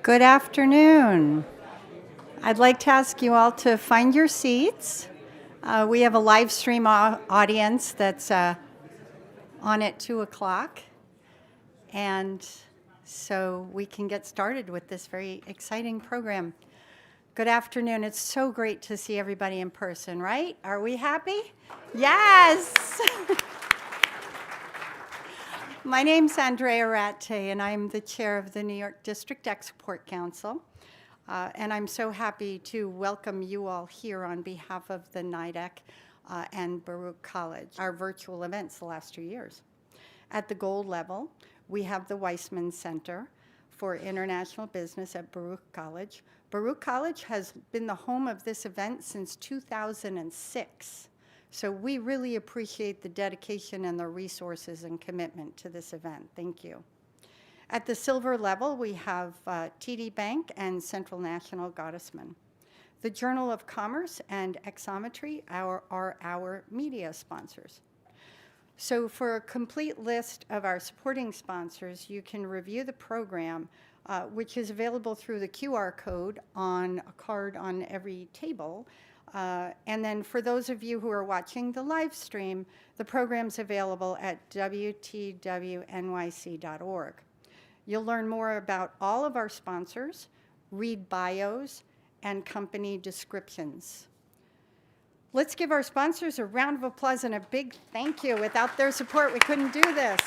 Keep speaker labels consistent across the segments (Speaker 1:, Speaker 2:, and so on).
Speaker 1: Good afternoon. I'd like to ask you all to find your seats. We have a live stream audience that's on at 2 o'clock. And so we can get started with this very exciting program. Good afternoon. It's so great to see everybody in person, right? Are we happy? Yes! My name's Andrea Ratte, and I'm the chair of the New York District Export Council. And I'm so happy to welcome you all here on behalf of the NYDEC and Baruch College, our virtual events the last 2 years. At the gold level, we have the Weissman Center for International Business at Baruch College. Baruch College has been the home of this event since 2006. So we really appreciate the dedication and the resources and commitment to this event. Thank you. At the silver level, we have TD Bank and Central National Gottesman. The Journal of Commerce and Exometry are our media sponsors. So for a complete list of our supporting sponsors, you can review the program, which is available through the QR code on a card on every table. And then for those of you who are watching the live stream, the program's available at wtwnyc.org. You'll learn more about all of our sponsors, read bios, and company descriptions. Let's give our sponsors a round of applause and a big thank you. Without their support, we couldn't do this.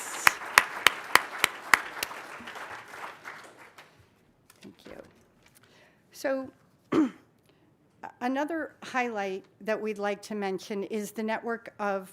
Speaker 1: Thank you. So another highlight that we'd like to mention is the network of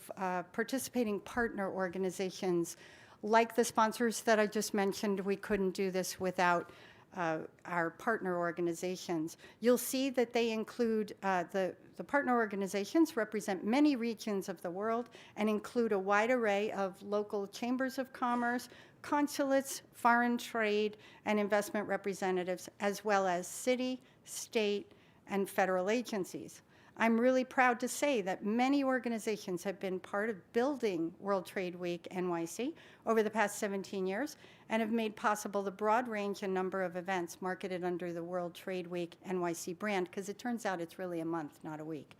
Speaker 1: participating partner organizations. Like the sponsors that I just mentioned, we couldn't do this without our partner organizations. You'll see that they include, the partner organizations represent many regions of the world and include a wide array of local chambers of commerce, consulates, foreign trade, and investment representatives, as well as city, state, and federal agencies. I'm really proud to say that many organizations have been part of building World Trade Week NYC over the past 17 years and have made possible the broad range and number of events marketed under the World Trade Week NYC brand, because it turns out it's really a month, not a week.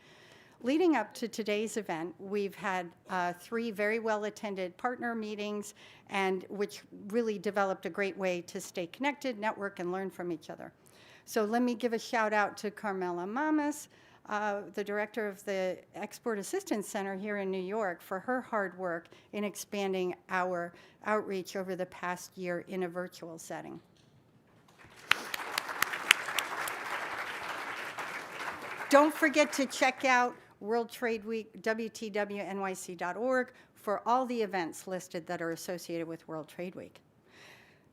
Speaker 1: Leading up to today's event, we've had 3 very well-attended partner meetings, and which really developed a great way to stay connected, network, and learn from each other. So let me give a shout out to Carmela Mamas, the director of the Export Assistance Center here in New York, for her hard work in expanding our outreach over the past year in a virtual setting. Don't forget to check out World Trade Week, wtwnyc.org, for all the events listed that are associated with World Trade Week.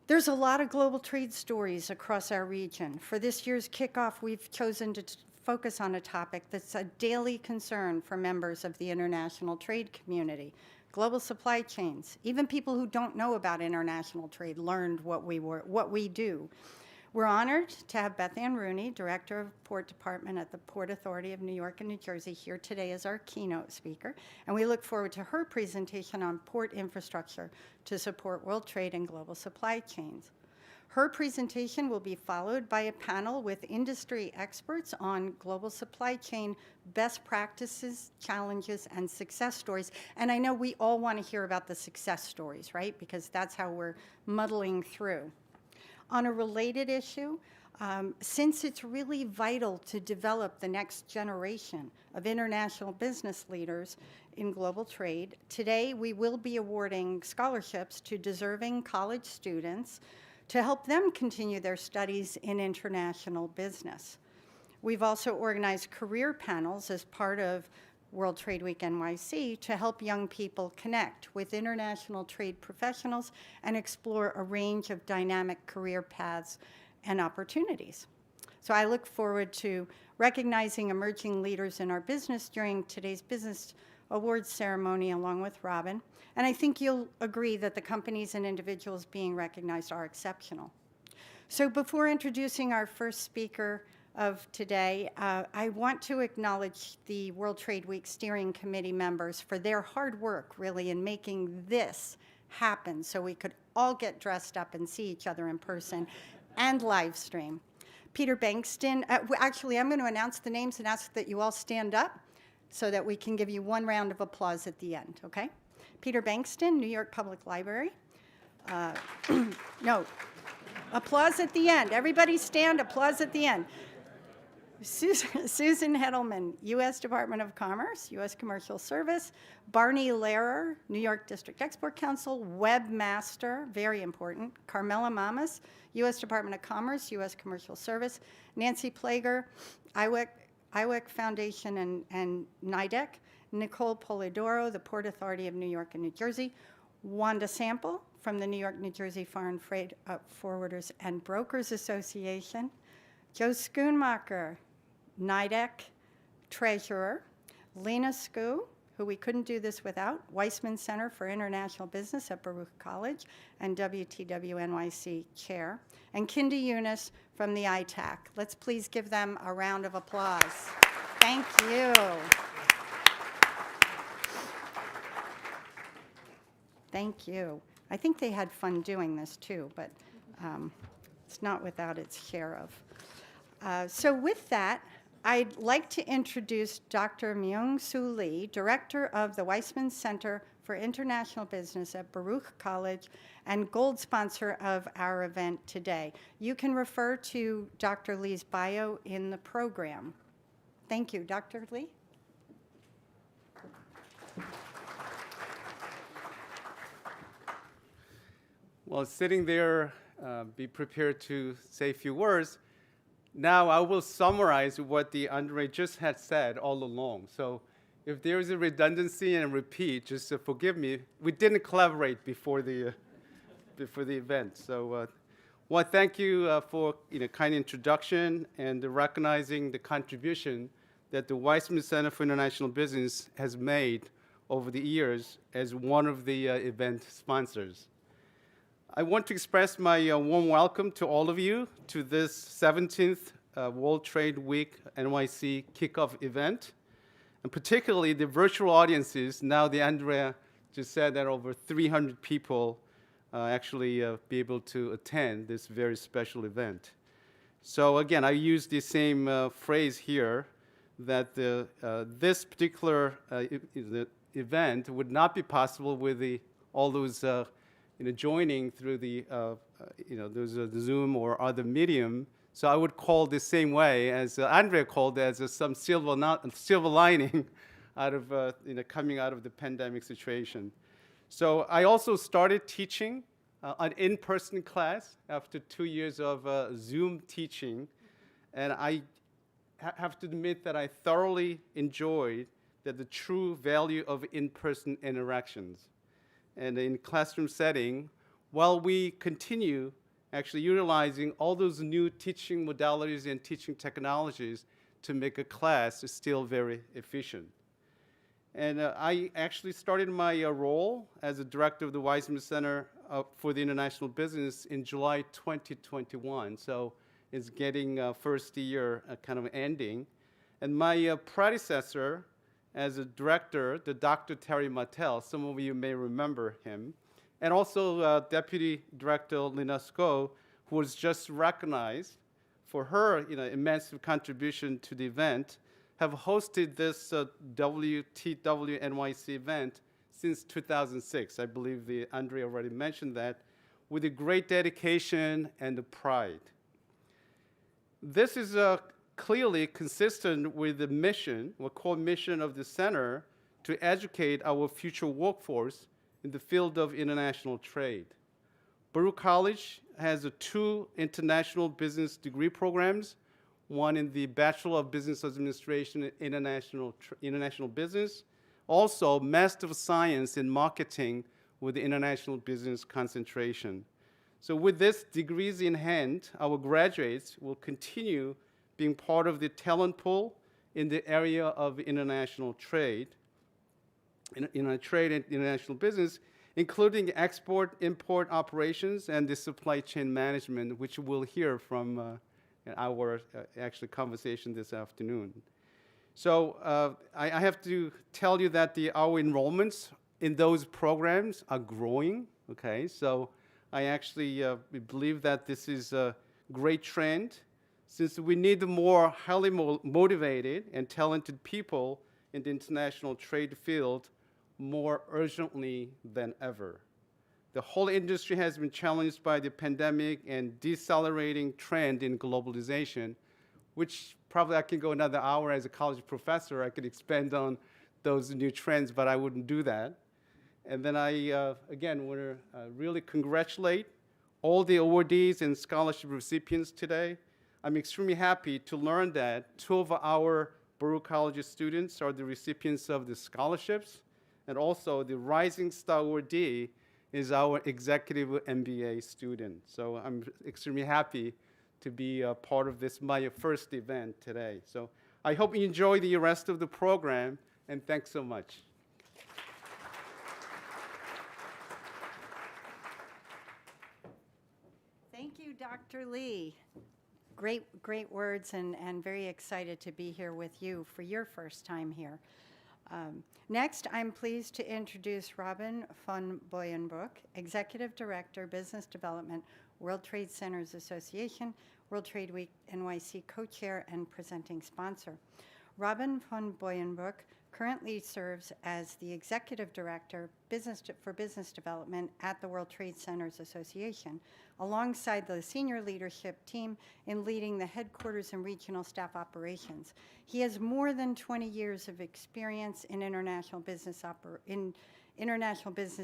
Speaker 1: There's a lot of global trade stories across our region. For this year's kickoff, we've chosen to focus on a topic that's a daily concern for members of the international trade community: global supply chains. Even people who don't know about international trade learned what we do. We're honored to have Beth Ann Rooney, Director of Port Department at the Port Authority of New York and New Jersey, here today as our keynote speaker, and we look forward to her presentation on port infrastructure to support world trade and global supply chains. Her presentation will be followed by a panel with industry experts on global supply chain best practices, challenges, and success stories. And I know we all want to hear about the success stories, right? Because that's how we're muddling through. On a related issue, since it's really vital to develop the next generation of international business leaders in global trade, today we will be awarding scholarships to deserving college students to help them continue their studies in international business. We've also organized career panels as part of World Trade Week NYC to help young people connect with international trade professionals and explore a range of dynamic career paths and opportunities. So I look forward to recognizing emerging leaders in our business during today's Business Awards ceremony along with Robin. And I think you'll agree that the companies and individuals being recognized are exceptional. So before introducing our first speaker of today, I want to acknowledge the World Trade Week Steering Committee members for their hard work, really, in making this happen so we could all get dressed up and see each other in person. and Livestream. Peter Bankston, actually, I'm going to announce the names and ask that you all stand up so that we can give you one round of applause at the end, okay? Peter Bankston, New York Public Library. No, applause at the end. Everybody stand, applause at the end. Susan Hedelman, U.S. Department of Commerce, U.S. Commercial Service. Barney Lehrer, New York District Export Council. Webmaster, very important. Carmela Mamas, U.S. Department of Commerce, U.S. Commercial Service. Nancy Plager, IWEC Foundation and NIDEC. Nicole Polidoro, the Port Authority of New York and New Jersey. Wanda Sample from the New York, New Jersey Foreign Freight Forwarders and Brokers Association. Joe Schoonmacher, NIDEC Treasurer. Lena Skoo, who we couldn't do this without, Weissman Center for International Business at Baruch College and WTW NYC Chair. And Kinda Yunus from the ITAC. Let's please give them a round of applause. Thank you. Thank you. I think they had fun doing this too, but it's not without its share of. So with that, I'd like to introduce Dr. Myung-Soo Lee, Director of the Weissman Center for International Business at Baruch College and gold sponsor of our event today. You can refer to Dr. Lee's bio in the program. Thank you. Dr. Lee?
Speaker 2: Well, sitting there, be prepared to say a few words. Now I will summarize what the Andre just had said all along. So if there is a redundancy and a repeat, just forgive me. We didn't collaborate before the event. So well, thank you for kind introduction and recognizing the contribution that the Weissman Center for International Business has made over the years as one of the event sponsors. I want to express my warm welcome to all of you to this 17th World Trade Week NYC kickoff event, and particularly the virtual audiences. Now the Andrea just said that over 300 people actually be able to attend this very special event. So again, I use the same phrase here that this particular event would not be possible with all those joining through the Zoom or other medium. So I would call the same way as Andrea called it, as some silver lining out of coming out of the pandemic situation. So I also started teaching an in-person class after 2 years of Zoom teaching, and I have to admit that I thoroughly enjoyed the true value of in-person interactions. And in classroom setting, while we continue actually utilizing all those new teaching modalities and teaching technologies to make a class still very efficient. And I actually started my role as a director of the Weissman Center for the International Business in July 2021. So it's getting first year kind of ending. And my predecessor as a director, the Dr. Terry Martell, some of you may remember him, and also Deputy Director Lena Sko, who was just recognized for her immense contribution to the event, have hosted this WTW NYC event since 2006. I believe Andre already mentioned that, with a great dedication and pride. This is clearly consistent with the mission, or core mission of the center, to educate our future workforce in the field of international trade. Baruch College has 2 international business degree programs, one in the Bachelor of Business Administration in International Business, also Master of Science in Marketing with the International Business concentration. So with these degrees in hand, our graduates will continue being part of the talent pool in the area of international trade, trade and international business, including export, import operations, and the supply chain management, which we'll hear from our actually conversation this afternoon. So I have to tell you that our enrollments in those programs are growing, okay? So I actually believe that this is great trend, since we need more highly motivated and talented people in the international trade field more urgently than ever. The whole industry has been challenged by the pandemic and decelerating trend in globalization, which probably I can go another hour as a college professor. I could expand on those new trends, but I wouldn't do that. And then I, again, want to really congratulate all the awardees and scholarship recipients today. I'm extremely happy to learn that 2 of our Baruch College students are the recipients of the scholarships, and also the Rising Star Awardee is our executive MBA student. So I'm extremely happy to be a part of this, my first event today. So I hope you enjoy the rest of the program, and thanks so much.
Speaker 1: Thank you, Dr. Lee. Great words, and very excited to be here with you for your first time here. Next, I'm pleased to introduce Robin von Boyenbook, Executive Director, Business Development, World Trade Centers Association, World Trade Week NYC co-chair and presenting sponsor. Robin von Boyenbook currently serves as the Executive Director for Business Development at the World Trade Centers Association, alongside the senior leadership team in leading the headquarters and regional staff operations. He has more than 20 years of experience in international business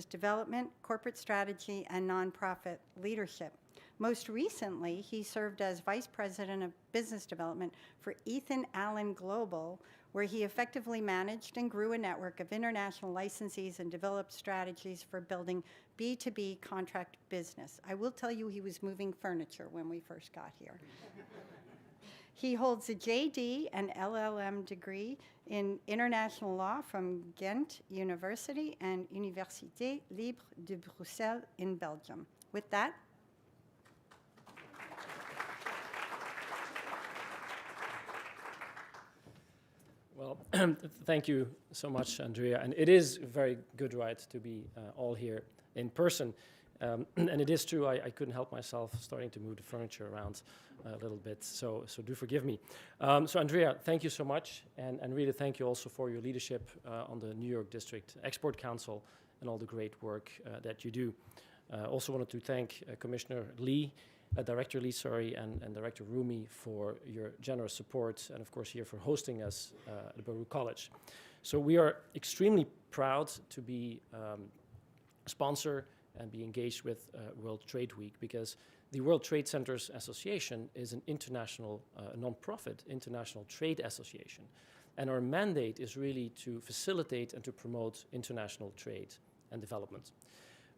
Speaker 1: development, corporate strategy, and nonprofit leadership. Most recently, he served as Vice President of Business Development for Ethan Allen Global, where he effectively managed and grew a network of international licensees and developed strategies for building B2B contract business. I will tell you, he was moving furniture when we first got here. He holds a JD and LLM degree in international law from Ghent University and Université Libre de Bruxelles in Belgium. With that,
Speaker 3: well, thank you so much, Andrea. And it is very good, right, to be all here in person. And it is true, I couldn't help myself starting to move the furniture around a little bit, so do forgive me. So Andrea, thank you so much, and really thank you also for your leadership on the New York District Export Council and all the great work that you do. Also wanted to thank Commissioner Lee, Director Lee, and Director Rooney for your generous support, and of course here for hosting us at the Baruch College. So we are extremely proud to be a sponsor and be engaged with World Trade Week, because the World Trade Centers Association is an international, non-profit international trade association. And our mandate is really to facilitate and to promote international trade and development.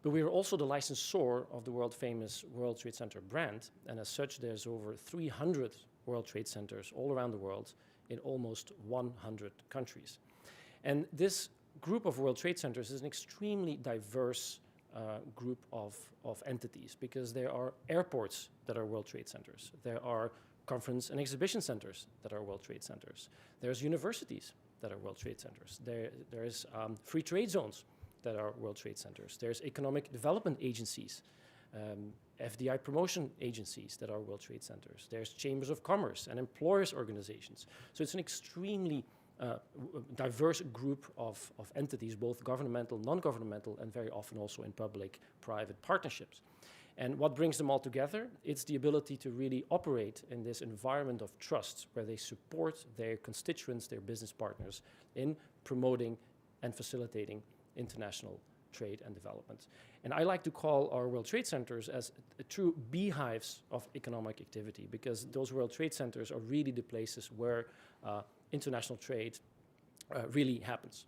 Speaker 3: But we are also the licensor of the world-famous World Trade Center brand, and as such, there's over 300 World Trade Centers all around the world in almost 100 countries. And this group of World Trade Centers is an extremely diverse group of entities, because there are airports that are World Trade Centers. There are conference and exhibition centers that are World Trade Centers. There's universities that are World Trade Centers. There's free trade zones that are World Trade Centers. There's economic development agencies, FDI promotion agencies that are World Trade Centers. There's chambers of commerce and employers organizations. So it's an extremely diverse group of entities, both governmental, non-governmental, and very often also in public-private partnerships. And what brings them all together? It's the ability to really operate in this environment of trust, where they support their constituents, their business partners, in promoting and facilitating international trade and development. And I like to call our World Trade Centers as true beehives of economic activity, because those World Trade Centers are really the places where international trade really happens.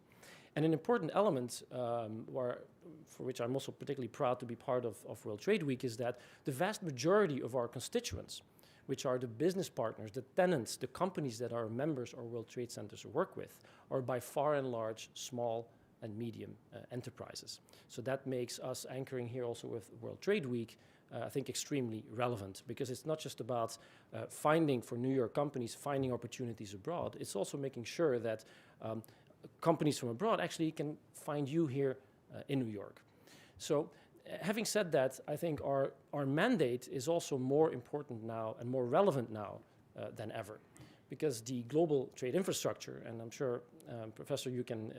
Speaker 3: And an important element for which I'm also particularly proud to be part of World Trade Week is that the vast majority of our constituents, which are the business partners, the tenants, the companies that our members or World Trade Centers work with, are by far and large small and medium enterprises. So that makes us anchoring here also with World Trade Week, I think extremely relevant, because it's not just about finding for New York companies, finding opportunities abroad, it's also making sure that companies from abroad actually can find you here in New York. So having said that, I think our mandate is also more important now and more relevant now than ever, because the global trade infrastructure, and I'm sure, Professor, you can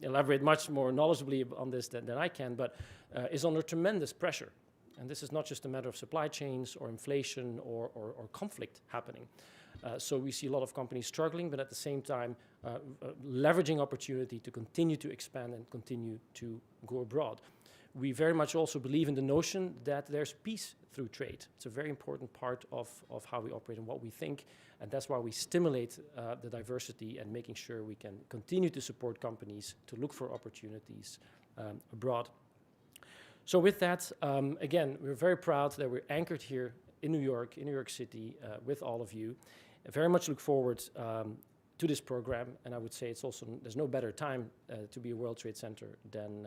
Speaker 3: elaborate much more knowledgeably on this than I can, but is under tremendous pressure. And this is not just a matter of supply chains or inflation or conflict happening. So we see a lot of companies struggling, but at the same time, leveraging opportunity to continue to expand and continue to go abroad. We very much also believe in the notion that there's peace through trade. It's a very important part of how we operate and what we think, and that's why we stimulate the diversity and making sure we can continue to support companies to look for opportunities abroad. So with that, again, we're very proud that we're anchored here in New York City, with all of you. I very much look forward to this program, and I would say it's also, there's no better time to be a World Trade Center than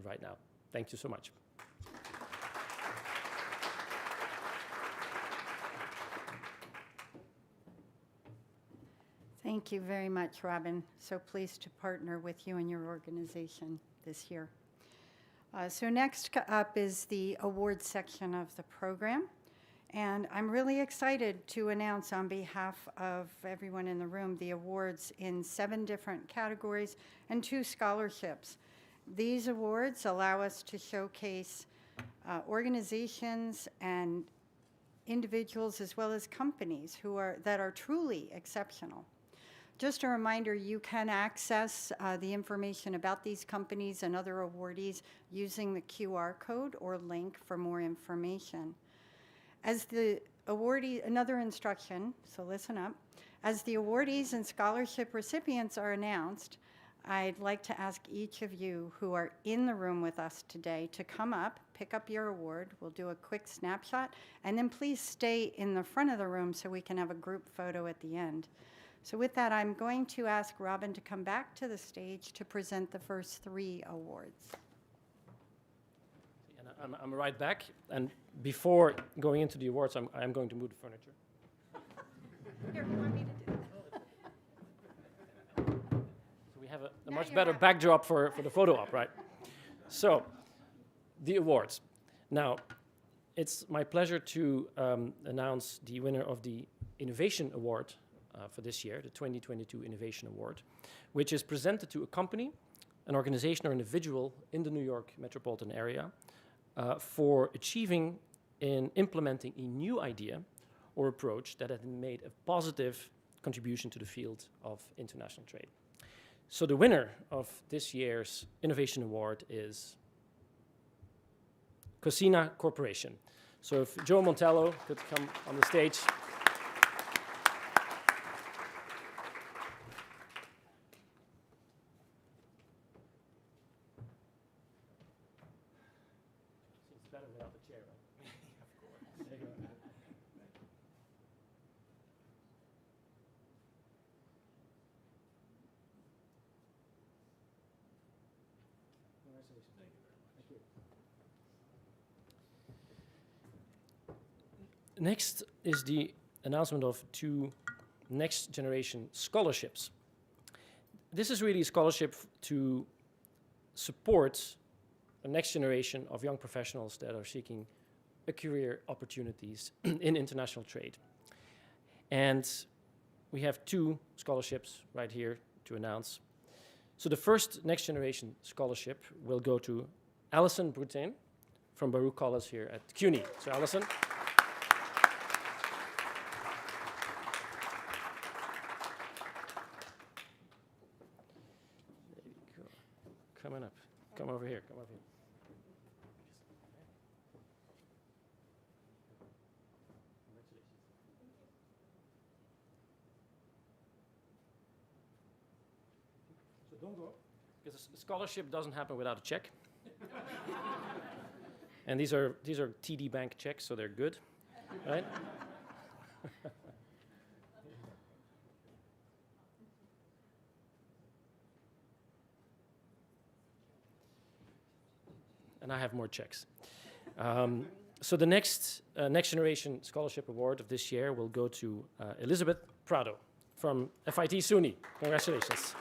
Speaker 3: right now. Thank you so much.
Speaker 1: Thank you very much, Robin. So pleased to partner with you and your organization this year. So next up is the awards section of the program. And I'm really excited to announce on behalf of everyone in the room the awards in 7 different categories and 2 scholarships. These awards allow us to showcase organizations and individuals as well as companies that are truly exceptional. Just a reminder, you can access the information about these companies and other awardees using the QR code or link for more information. As the awardee, another instruction, so listen up. As the awardees and scholarship recipients are announced, I'd like to ask each of you who are in the room with us today to come up, pick up your award. We'll do a quick snapshot, and then please stay in the front of the room so we can have a group photo at the end. So with that, I'm going to ask Robin to come back to the stage to present the first 3 awards.
Speaker 3: And I'm right back, and before going into the awards, I'm going to move the furniture.
Speaker 1: Here, you want me to do it?
Speaker 3: So we have a much better backdrop for the photo op, right? So, the awards. Now, it's my pleasure to announce the winner of the Innovation Award for this year, the 2022 Innovation Award, which is presented to a company, an organization, or individual in the New York metropolitan area for achieving and implementing a new idea or approach that has made a positive contribution to the field of international trade. So the winner of this year's Innovation Award is Cosina Corporation. So if Joe Montello could come on the stage. It's better without the chair, right? Of course. There you go. Congratulations. Thank you very much. Thank you. Next is the announcement of 2 next generation scholarships. This is really a scholarship to support the next generation of young professionals that are seeking a career opportunities in international trade. And we have 2 scholarships right here to announce. So the first next generation scholarship will go to Alison Brutin from Baruch College here at CUNY. So Alison. There you go. Coming up. Come over here. Come over here. So don't go, because a scholarship doesn't happen without a check. And these are TD Bank checks, so they're good, right? And I have more checks. So the next generation scholarship award of this year will go to Elizabeth Prado from FIT SUNY. Congratulations.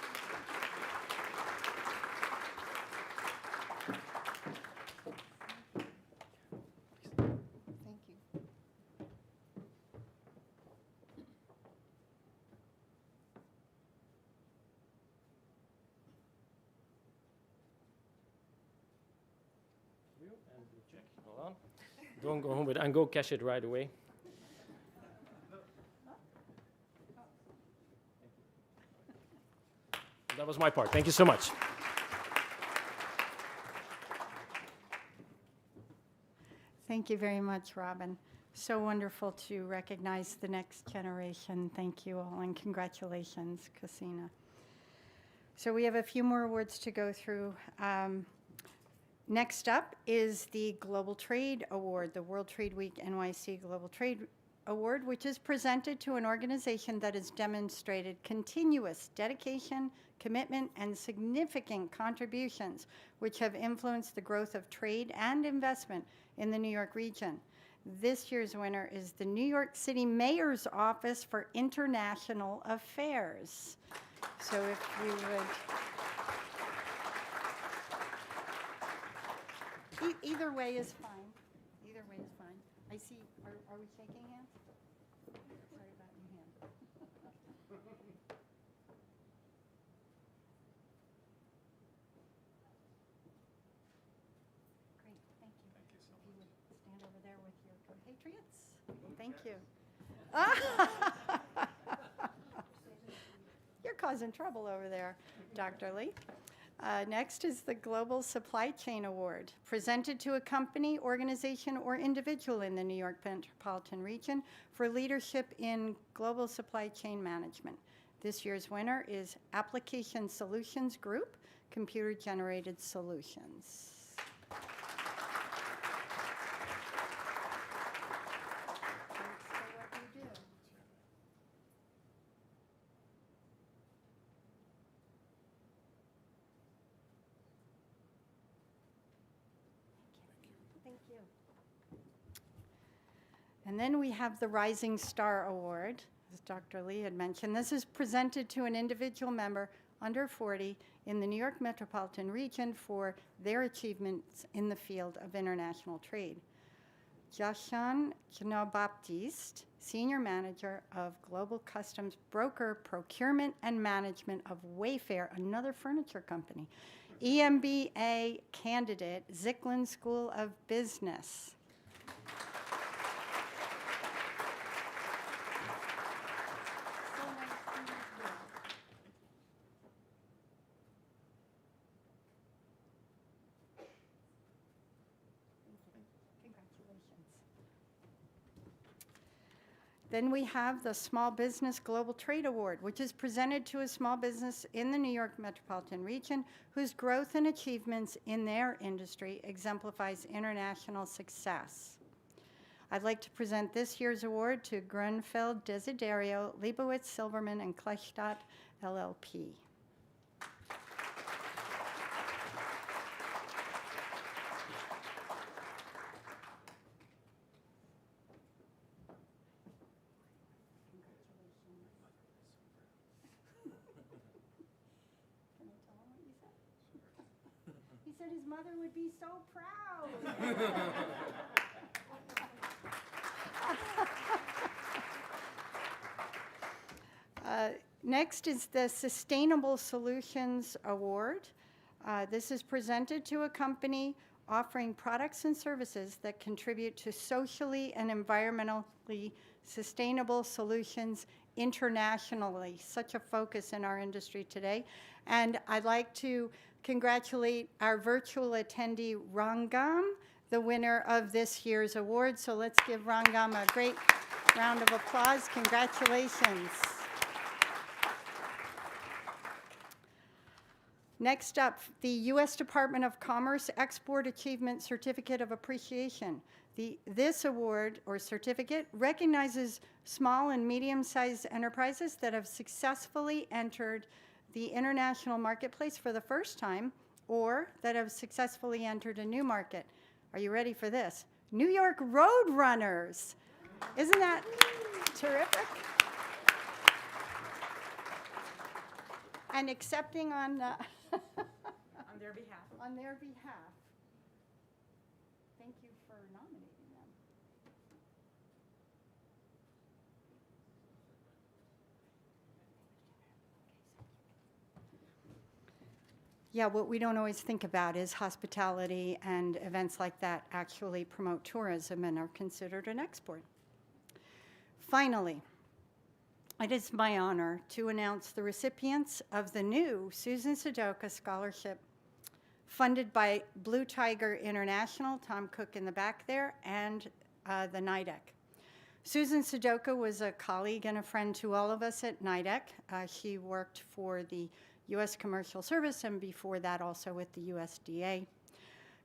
Speaker 3: you. And blue check. Hold on. Don't go home with it and go cash it right away. That was my part. Thank you so much.
Speaker 1: Thank you very much, Robin. So wonderful to recognize the next generation. Thank you all, and congratulations, Casina. So we have a few more awards to go through. Next up is the Global Trade Award, the World Trade Week NYC Global Trade Award, which is presented to an organization that has demonstrated continuous dedication, commitment, and significant contributions which have influenced the growth of trade and investment in the New York region. This year's winner is the New York City Mayor's Office for International Affairs. So if you would... Either way is fine. Either way is fine. I see, are we shaking hands? Sorry about your hand. Great, thank you. Thank you so much. If you would stand over there with your compatriots. Thank you. You're causing trouble over there, Dr. Lee. Next is the Global Supply Chain Award, presented to a company, organization, or individual in the New York metropolitan region for leadership in global supply chain management. This year's winner is Application Solutions Group, Computer-Generated Solutions. And then we have the Rising Star Award, as Dr. Lee had mentioned. This is presented to an individual member under 40 in the New York metropolitan region for their achievements in the field of international trade. Jashan Jean-Baptiste, Senior Manager of Global Customs Broker Procurement and Management of Wayfair, another furniture company. EMBA candidate, Zicklin School of Business. Then we have the Small Business Global Trade Award, which is presented to a small business in the New York metropolitan region whose growth and achievements in their industry exemplifies international success. I'd like to present this year's award to Grunfeld, Desiderio, Leibowitz, Silverman, and Kleinstadt, LLP. His mother would be so proud. Next is the Sustainable Solutions Award. This is presented to a company offering products and services that contribute to socially and environmentally sustainable solutions internationally. Such a focus in our industry today. And I'd like to congratulate our virtual attendee, Rangam, the winner of this year's award. So let's give Rangam a great round of applause. Congratulations. Next up, the U.S. Department of Commerce Export Achievement Certificate of Appreciation. This award or certificate recognizes small and medium-sized enterprises that have successfully entered the international marketplace for the first time or that have successfully entered a new market. Are you ready for this? New York Road Runners. Isn't that terrific? And accepting on
Speaker 4: on their behalf.
Speaker 1: On their behalf. Thank you for nominating them. Yeah, what we don't always think about is hospitality and events like that actually promote tourism and are considered an export. Finally, it is my honor to announce the recipients of the new Susan Sudoka Scholarship, funded by Blue Tiger International, Tom Cook in the back there, and the NIDEC. Susan Sudoka was a colleague and a friend to all of us at NIDEC. She worked for the U.S. Commercial Service, and before that also with the USDA.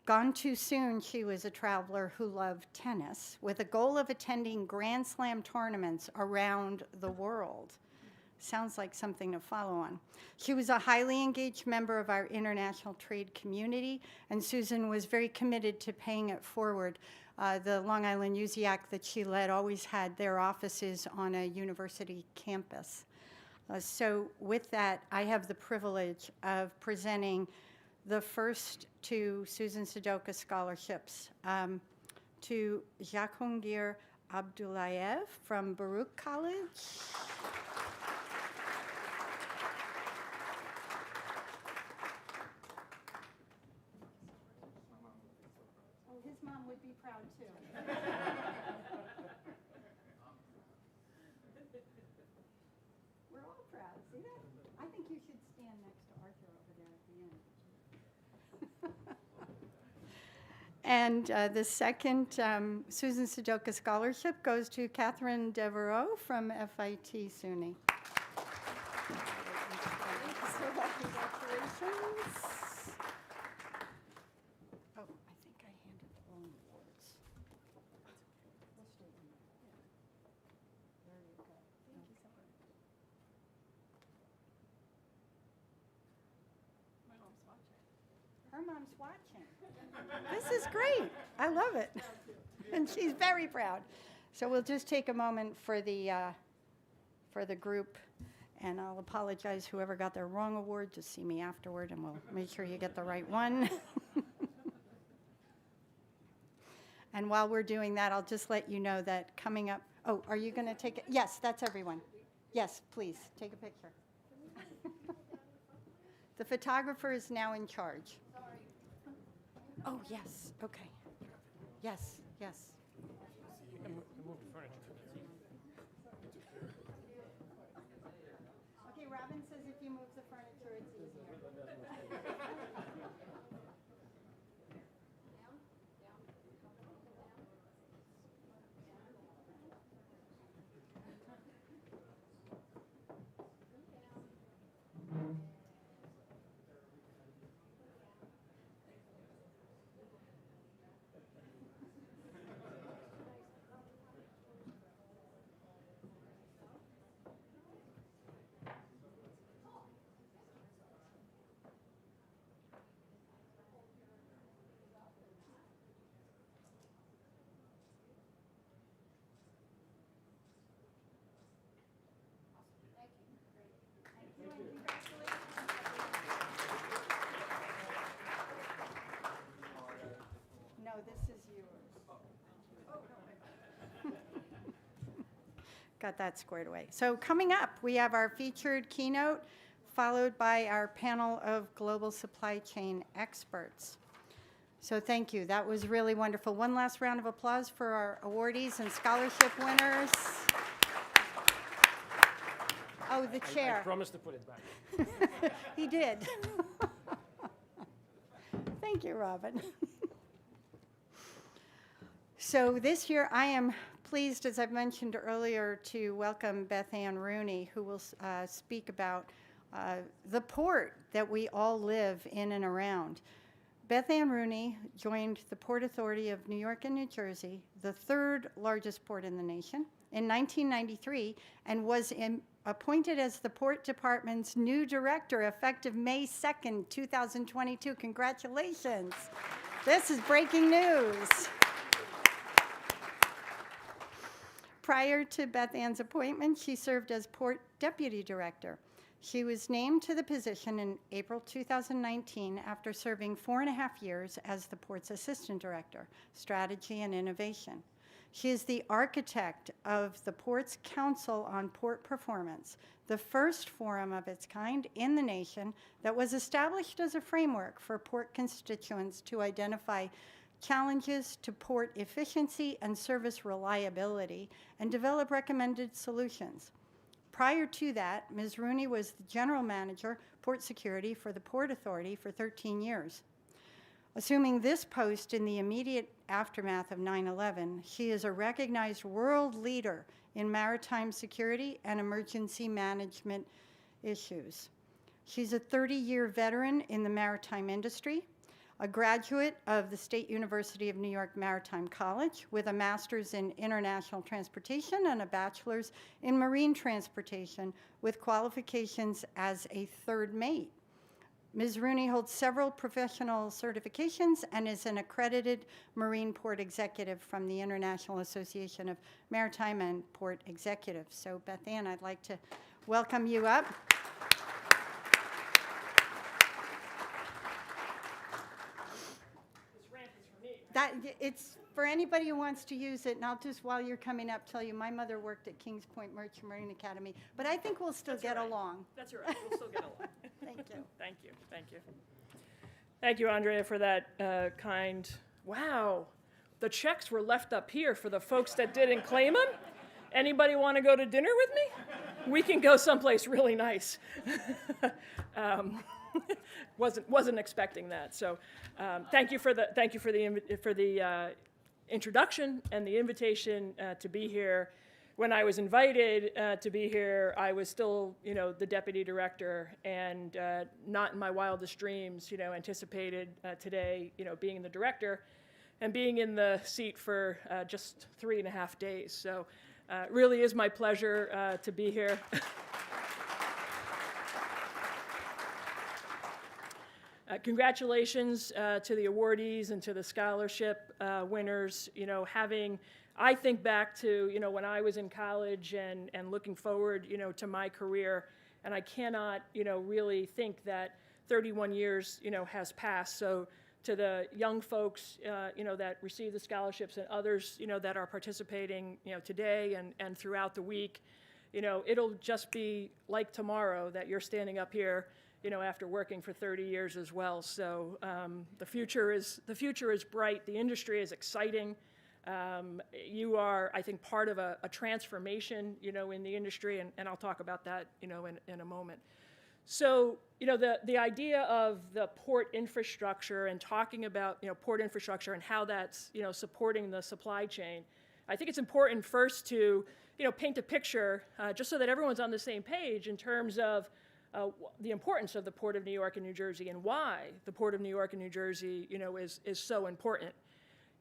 Speaker 1: Gone too soon, she was a traveler who loved tennis with a goal of attending Grand Slam tournaments around the world. Sounds like something to follow on. She was a highly engaged member of our international trade community, and Susan was very committed to paying it forward. The Long Island USIAC that she led always had their offices on a university campus. So with that, I have the privilege of presenting the first two Susan Sudoka scholarships to Jahongir Abdullayev from Baruch College. Oh, his mom would be proud too. We're all proud, see that? I think you should stand next to Arthur over there at the end. And the second Susan Sudoka Scholarship goes to Catherine Devereaux from FIT SUNY. Congratulations. Oh, I think I handed the wrong awards. We'll stay in there. There you go. Thank you so much.
Speaker 4: My mom's watching.
Speaker 1: Her mom's watching. This is great. I love it. And she's very proud. So we'll just take a moment for the group, and I'll apologize whoever got their wrong award. Just see me afterward, and we'll make sure you get the right one. And while we're doing that, I'll just let you know that coming up. Oh, are you going to take it? Yes, that's everyone. Yes, please take a picture. The photographer is now in charge. Oh, yes, okay. Yes, yes. Okay, Robin says if you move the furniture, it's easier. No, this is yours. Got that squared away. So coming up, we have our featured keynote, followed by our panel of global supply chain experts. So thank you. That was really wonderful. One last round of applause for our awardees and scholarship winners. Oh, the chair.
Speaker 3: I promised to put it back.
Speaker 1: He did. Thank you, Robin. So this year, I am pleased, as I've mentioned earlier, to welcome Beth Ann Rooney, who will speak about the port that we all live in and around. Beth Ann Rooney joined the Port Authority of New York and New Jersey, the third largest port in the nation, in 1993, and was appointed as the Port Department's new director effective May 2nd, 2022. Congratulations. This is breaking news. Prior to Beth Ann's appointment, she served as Port Deputy Director. She was named to the position in April 2019 after serving 4.5 years as the Port's Assistant Director, Strategy and Innovation. She is the architect of the Port's Council on Port Performance, the first forum of its kind in the nation that was established as a framework for port constituents to identify challenges to port efficiency and service reliability and develop recommended solutions. Prior to that, Ms. Rooney was the general manager, port security for the Port Authority for 13 years. Assuming this post in the immediate aftermath of 9/11, she is a recognized world leader in maritime security and emergency management issues. She's a 30-year veteran in the maritime industry, a graduate of the State University of New York Maritime College with a master's in international transportation and a bachelor's in marine transportation with qualifications as a third mate. Ms. Rooney holds several professional certifications and is an accredited Marine Port Executive from the International Association of Maritime and Port Executives. So, Beth Ann, I'd like to welcome you up.
Speaker 3: This rant is for me, right?
Speaker 1: That, it's for anybody who wants to use it, and I'll just, while you're coming up, tell you my mother worked at Kings Point Merchant Marine Academy, but I think we'll still get along.
Speaker 4: That's all right. We'll still get along.
Speaker 1: Thank you.
Speaker 4: Thank you. Thank you. Thank you, Andrea, for that kind. Wow. The checks were left up here for the folks that didn't claim them. Anybody want to go to dinner with me? We can go someplace really nice. Wasn't expecting that. So, thank you for the introduction and the invitation to be here. When I was invited to be here, I was still, the deputy director, and not in my wildest dreams, anticipated today, being the director, and being in the seat for just 3.5 days. So, it really is my pleasure to be here. Congratulations to the awardees and to the scholarship winners. I think back to, when I was in college and looking forward, to my career, and I cannot, really think that 31 years, has passed. So to the young folks, that receive the scholarships and others, that are participating, today and throughout the week, it'll just be like tomorrow that you're standing up here, after working for 30 years as well. So the future is bright. The industry is exciting. You are, I think, part of a transformation, in the industry, and I'll talk about that, in a moment. So, the idea of the port infrastructure and talking about, port infrastructure and how that's, supporting the supply chain, I think it's important first to, paint a picture just so that everyone's on the same page in terms of the importance of the Port of New York and New Jersey and why the Port of New York and New Jersey, is so important.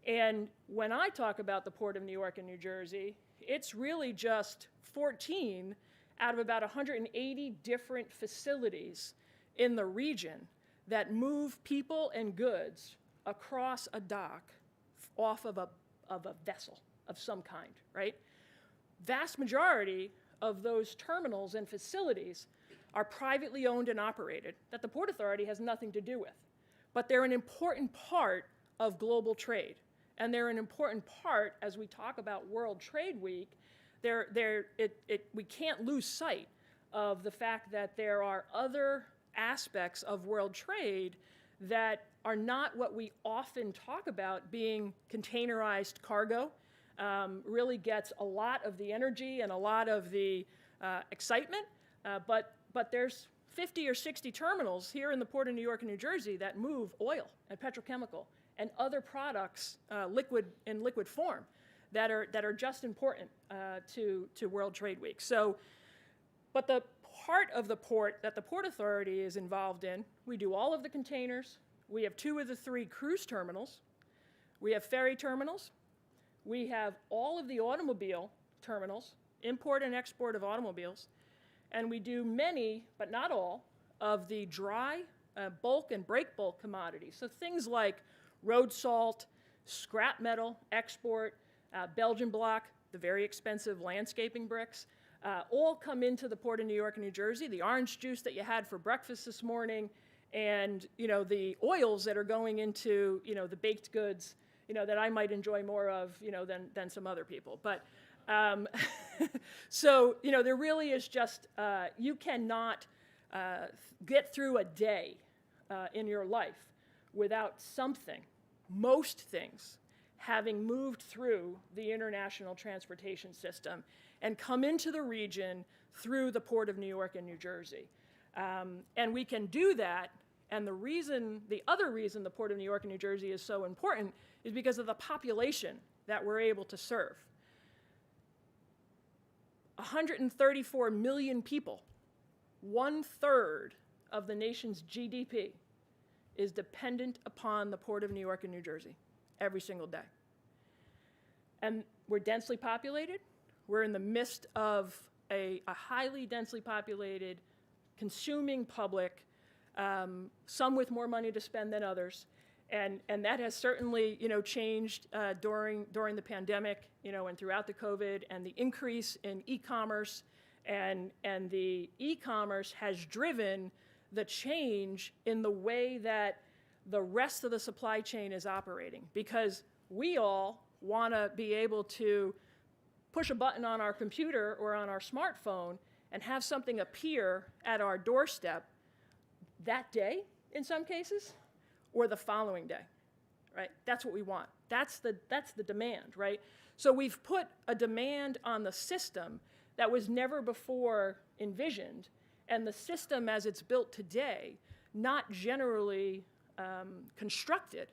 Speaker 4: And when I talk about the Port of New York and New Jersey, it's really just 14 out of about 180 different facilities in the region that move people and goods across a dock off of a vessel of some kind, right? Vast majority of those terminals and facilities are privately owned and operated that the Port Authority has nothing to do with. But they're an important part of global trade. And they're an important part, as we talk about World Trade Week, we can't lose sight of the fact that there are other aspects of world trade that are not what we often talk about being containerized cargo. Really gets a lot of the energy and a lot of the excitement, but there's 50 or 60 terminals here in the Port of New York and New Jersey that move oil and petrochemical and other products, in liquid form, that are just important to World Trade Week. So, but the part of the port that the Port Authority is involved in, we do all of the containers. We have 2 of the 3 cruise terminals. We have ferry terminals. We have all of the automobile terminals, import and export of automobiles. And we do many, but not all, of the dry, bulk and break bulk commodities. So things like road salt, scrap metal, export, Belgian block, the very expensive landscaping bricks, all come into the Port of New York and New Jersey. The orange juice that you had for breakfast this morning, and the oils that are going into the baked goods that I might enjoy more of, than some other people. But so, there really is just, you cannot get through a day in your life without something, most things, having moved through the international transportation system and come into the region through the Port of New York and New Jersey. And we can do that, and the other reason the Port of New York and New Jersey is so important is because of the population that we're able to serve. 134 million people, 1/3 of the nation's GDP, is dependent upon the Port of New York and New Jersey every single day. And we're densely populated. We're in the midst of a highly densely populated, consuming public, some with more money to spend than others. And that has certainly, changed during the pandemic, and throughout the COVID, and the increase in e-commerce, and the e-commerce has driven the change in the way that the rest of the supply chain is operating, because we all want to be able to push a button on our computer or on our smartphone and have something appear at our doorstep that day, in some cases, or the following day, right? That's what we want. That's the demand, right? So we've put a demand on the system that was never before envisioned, and the system as it's built today, not generally constructed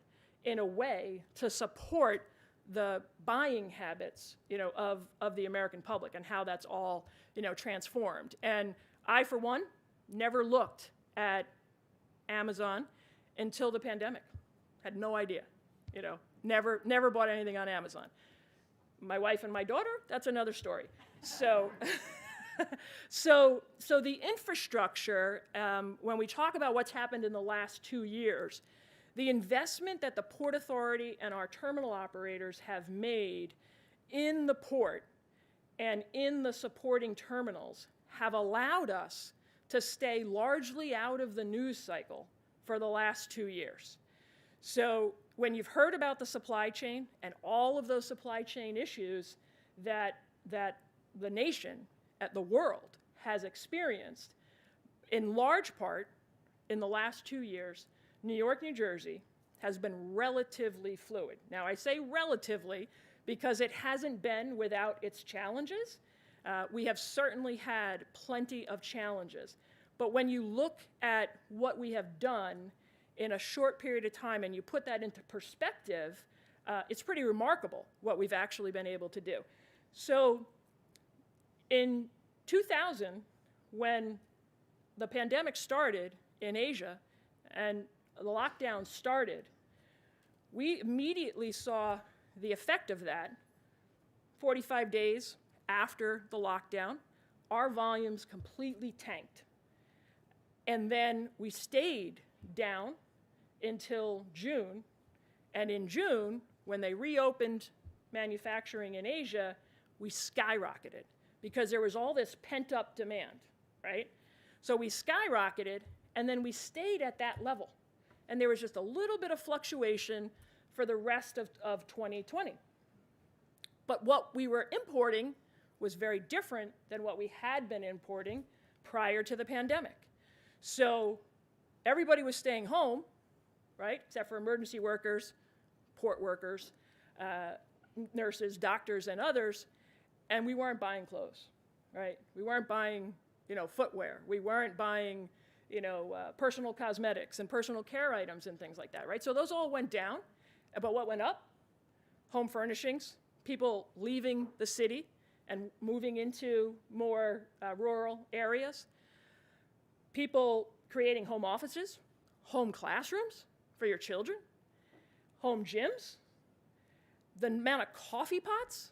Speaker 4: in a way to support the buying habits, of the American public, and how that's all, transformed. And I, for one, never looked at Amazon until the pandemic. Had no idea, never bought anything on Amazon. My wife and my daughter, that's another story. So, so the infrastructure, when we talk about what's happened in the last 2 years, the investment that the Port Authority and our terminal operators have made in the port and in the supporting terminals have allowed us to stay largely out of the news cycle for the last 2 years. So when you've heard about the supply chain and all of those supply chain issues that the nation, the world, has experienced, in large part, in the last 2 years, New York, New Jersey has been relatively fluid. Now, I say relatively because it hasn't been without its challenges. We have certainly had plenty of challenges. But when you look at what we have done in a short period of time and you put that into perspective, it's pretty remarkable what we've actually been able to do. So in 2000, when the pandemic started in Asia and the lockdown started, we immediately saw the effect of that. 45 days after the lockdown, our volumes completely tanked. And then we stayed down until June. And in June, when they reopened manufacturing in Asia, we skyrocketed because there was all this pent-up demand, right? So we skyrocketed, and then we stayed at that level. And there was just a little bit of fluctuation for the rest of 2020. But what we were importing was very different than what we had been importing prior to the pandemic. So everybody was staying home, right, except for emergency workers, port workers, nurses, doctors, and others, and we weren't buying clothes, right? We weren't buying, footwear. We weren't buying, personal cosmetics and personal care items and things like that, right? So those all went down. But what went up? Home furnishings, people leaving the city and moving into more rural areas, people creating home offices, home classrooms for your children, home gyms, the amount of coffee pots.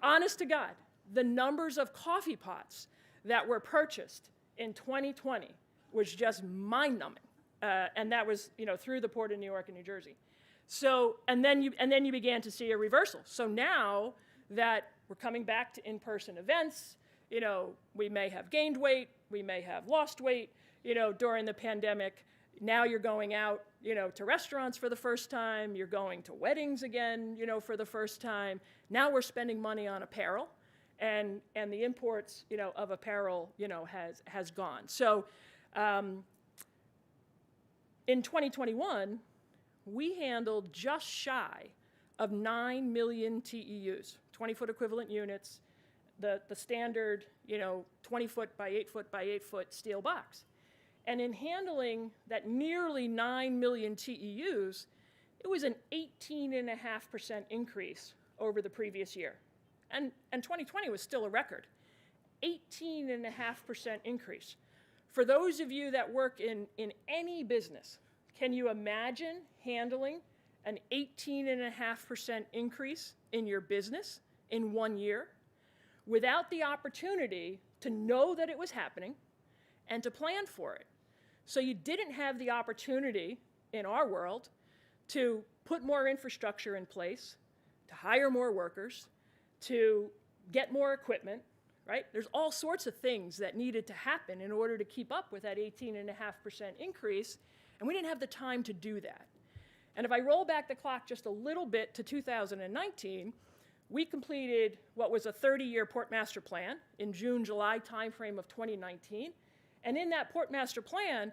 Speaker 4: Honest to God, the numbers of coffee pots that were purchased in 2020 was just mind-numbing. And that was, through the Port of New York and New Jersey. So, and then you began to see a reversal. So now that we're coming back to in-person events, we may have gained weight, we may have lost weight, during the pandemic. Now you're going out, to restaurants for the first time. You're going to weddings again, for the first time. Now we're spending money on apparel, and the imports, of apparel, has gone. So in 2021, we handled just shy of 9 million TEUs, 20-foot equivalent units, the standard, 20-foot by 8-foot by 8-foot steel box. And in handling that nearly 9 million TEUs, it was an 18.5% increase over the previous year. And 2020 was still a record. 18.5% increase. For those of you that work in any business, can you imagine handling an 18.5% increase in your business in 1 year without the opportunity to know that it was happening and to plan for it? So you didn't have the opportunity in our world to put more infrastructure in place, to hire more workers, to get more equipment, right? There's all sorts of things that needed to happen in order to keep up with that 18.5% increase, and we didn't have the time to do that. And if I roll back the clock just a little bit to 2019, we completed what was a 30-year Port Master Plan in June, July timeframe of 2019. And in that Port Master Plan,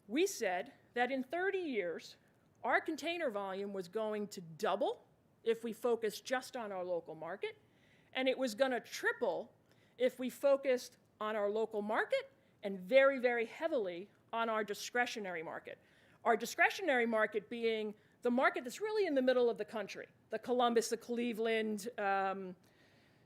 Speaker 4: we said that in 30 years, our container volume was going to double if we focused just on our local market, and it was going to triple if we focused on our local market and very, very heavily on our discretionary market. Our discretionary market being the market that's really in the middle of the country, the Columbus, the Cleveland,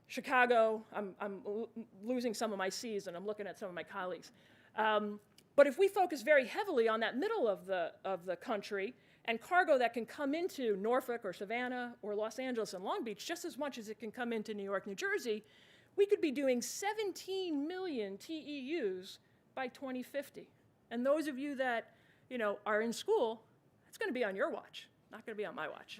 Speaker 4: Chicago. I'm losing some of my C's, and I'm looking at some of my colleagues. But if we focus very heavily on that middle of the country and cargo that can come into Norfolk or Savannah or Los Angeles and Long Beach just as much as it can come into New York, New Jersey, we could be doing 17 million TEUs by 2050. And those of you that are in school, that's going to be on your watch, not going to be on my watch.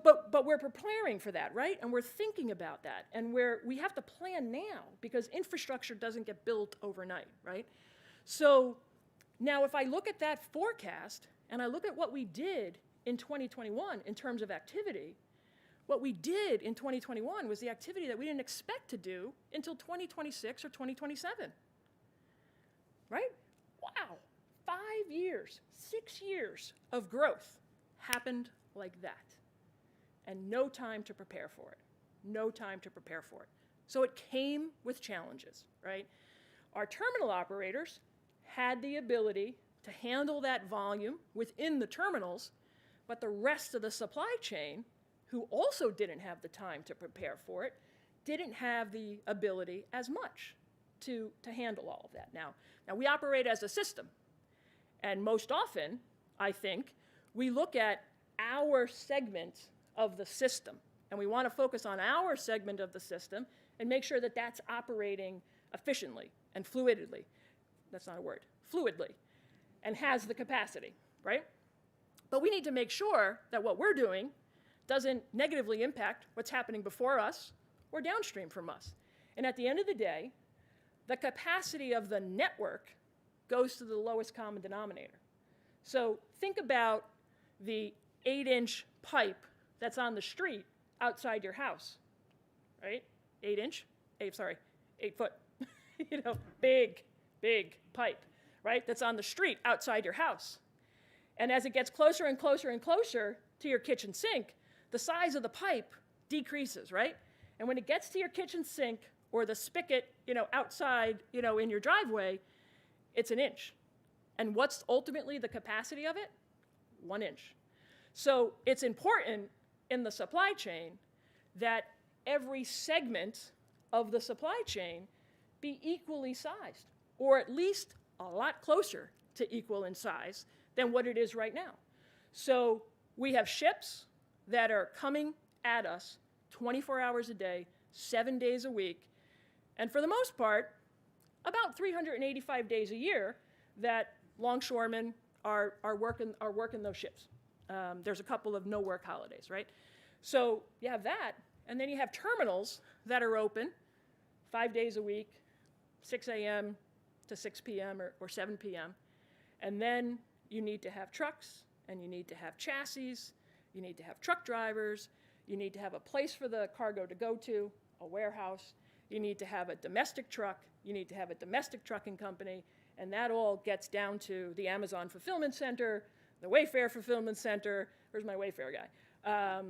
Speaker 4: But we're preparing for that, right? And we're thinking about that. And we have to plan now because infrastructure doesn't get built overnight, right? So now if I look at that forecast and I look at what we did in 2021 in terms of activity, what we did in 2021 was the activity that we didn't expect to do until 2026 or 2027, right? Wow, 5 years, 6 years of growth happened like that. And no time to prepare for it. No time to prepare for it. So it came with challenges, right? Our terminal operators had the ability to handle that volume within the terminals, but the rest of the supply chain, who also didn't have the time to prepare for it, didn't have the ability as much to handle all of that. Now we operate as a system, and most often, I think, we look at our segment of the system, and we want to focus on our segment of the system and make sure that that's operating efficiently and fluidly. That's not a word. Fluidly, and has the capacity, right? But we need to make sure that what we're doing doesn't negatively impact what's happening before us or downstream from us. And at the end of the day, the capacity of the network goes to the lowest common denominator. So think about the 8-inch pipe that's on the street outside your house, right? 8 foot, big pipe, right? That's on the street outside your house. And as it gets closer and closer and closer to your kitchen sink, the size of the pipe decreases, right? And when it gets to your kitchen sink or the spigot, outside, in your driveway, it's 1 inch. And what's ultimately the capacity of it? 1 inch. So it's important in the supply chain that every segment of the supply chain be equally sized, or at least a lot closer to equal in size than what it is right now. So we have ships that are coming at us 24 hours a day, 7 days a week, and for the most part, about 385 days a year that longshoremen are working those ships. There's a couple of no-work holidays, right? So you have that, and then you have terminals that are open 5 days a week, 6 a.m. to 6 p.m. or 7 p.m. And then you need to have trucks, and you need to have chassis, you need to have truck drivers, you need to have a place for the cargo to go to, a warehouse, you need to have a domestic truck, you need to have a domestic trucking company, and that all gets down to the Amazon fulfillment center, the Wayfair fulfillment center. Where's my Wayfair guy?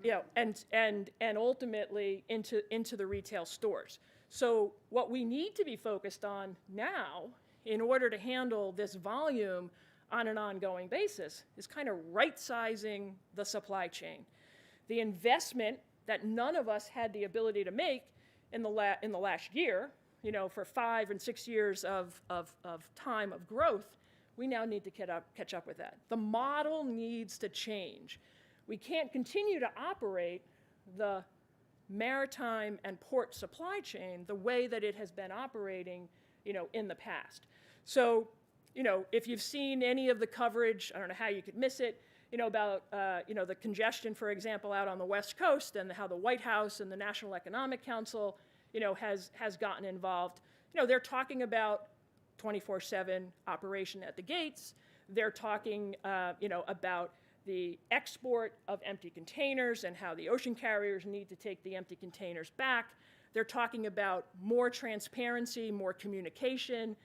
Speaker 4: You know, and ultimately into the retail stores. So what we need to be focused on now, in order to handle this volume on an ongoing basis, is kind of right-sizing the supply chain. The investment that none of us had the ability to make in the last year, you know, for 5 and 6 years of time of growth, we now need to catch up with that. The model needs to change. We can't continue to operate the maritime and port supply chain the way that it has been operating, you know, in the past. So, you know, if you've seen any of the coverage, I don't know how you could miss it, you know, about, you know, the congestion, for example, out on the West Coast, and how the White House and the National Economic Council, you know, has gotten involved. You know, they're talking about 24/7 operation at the gates. They're talking, you know, about the export of empty containers and how the ocean carriers need to take the empty containers back. They're talking about more transparency, more communication,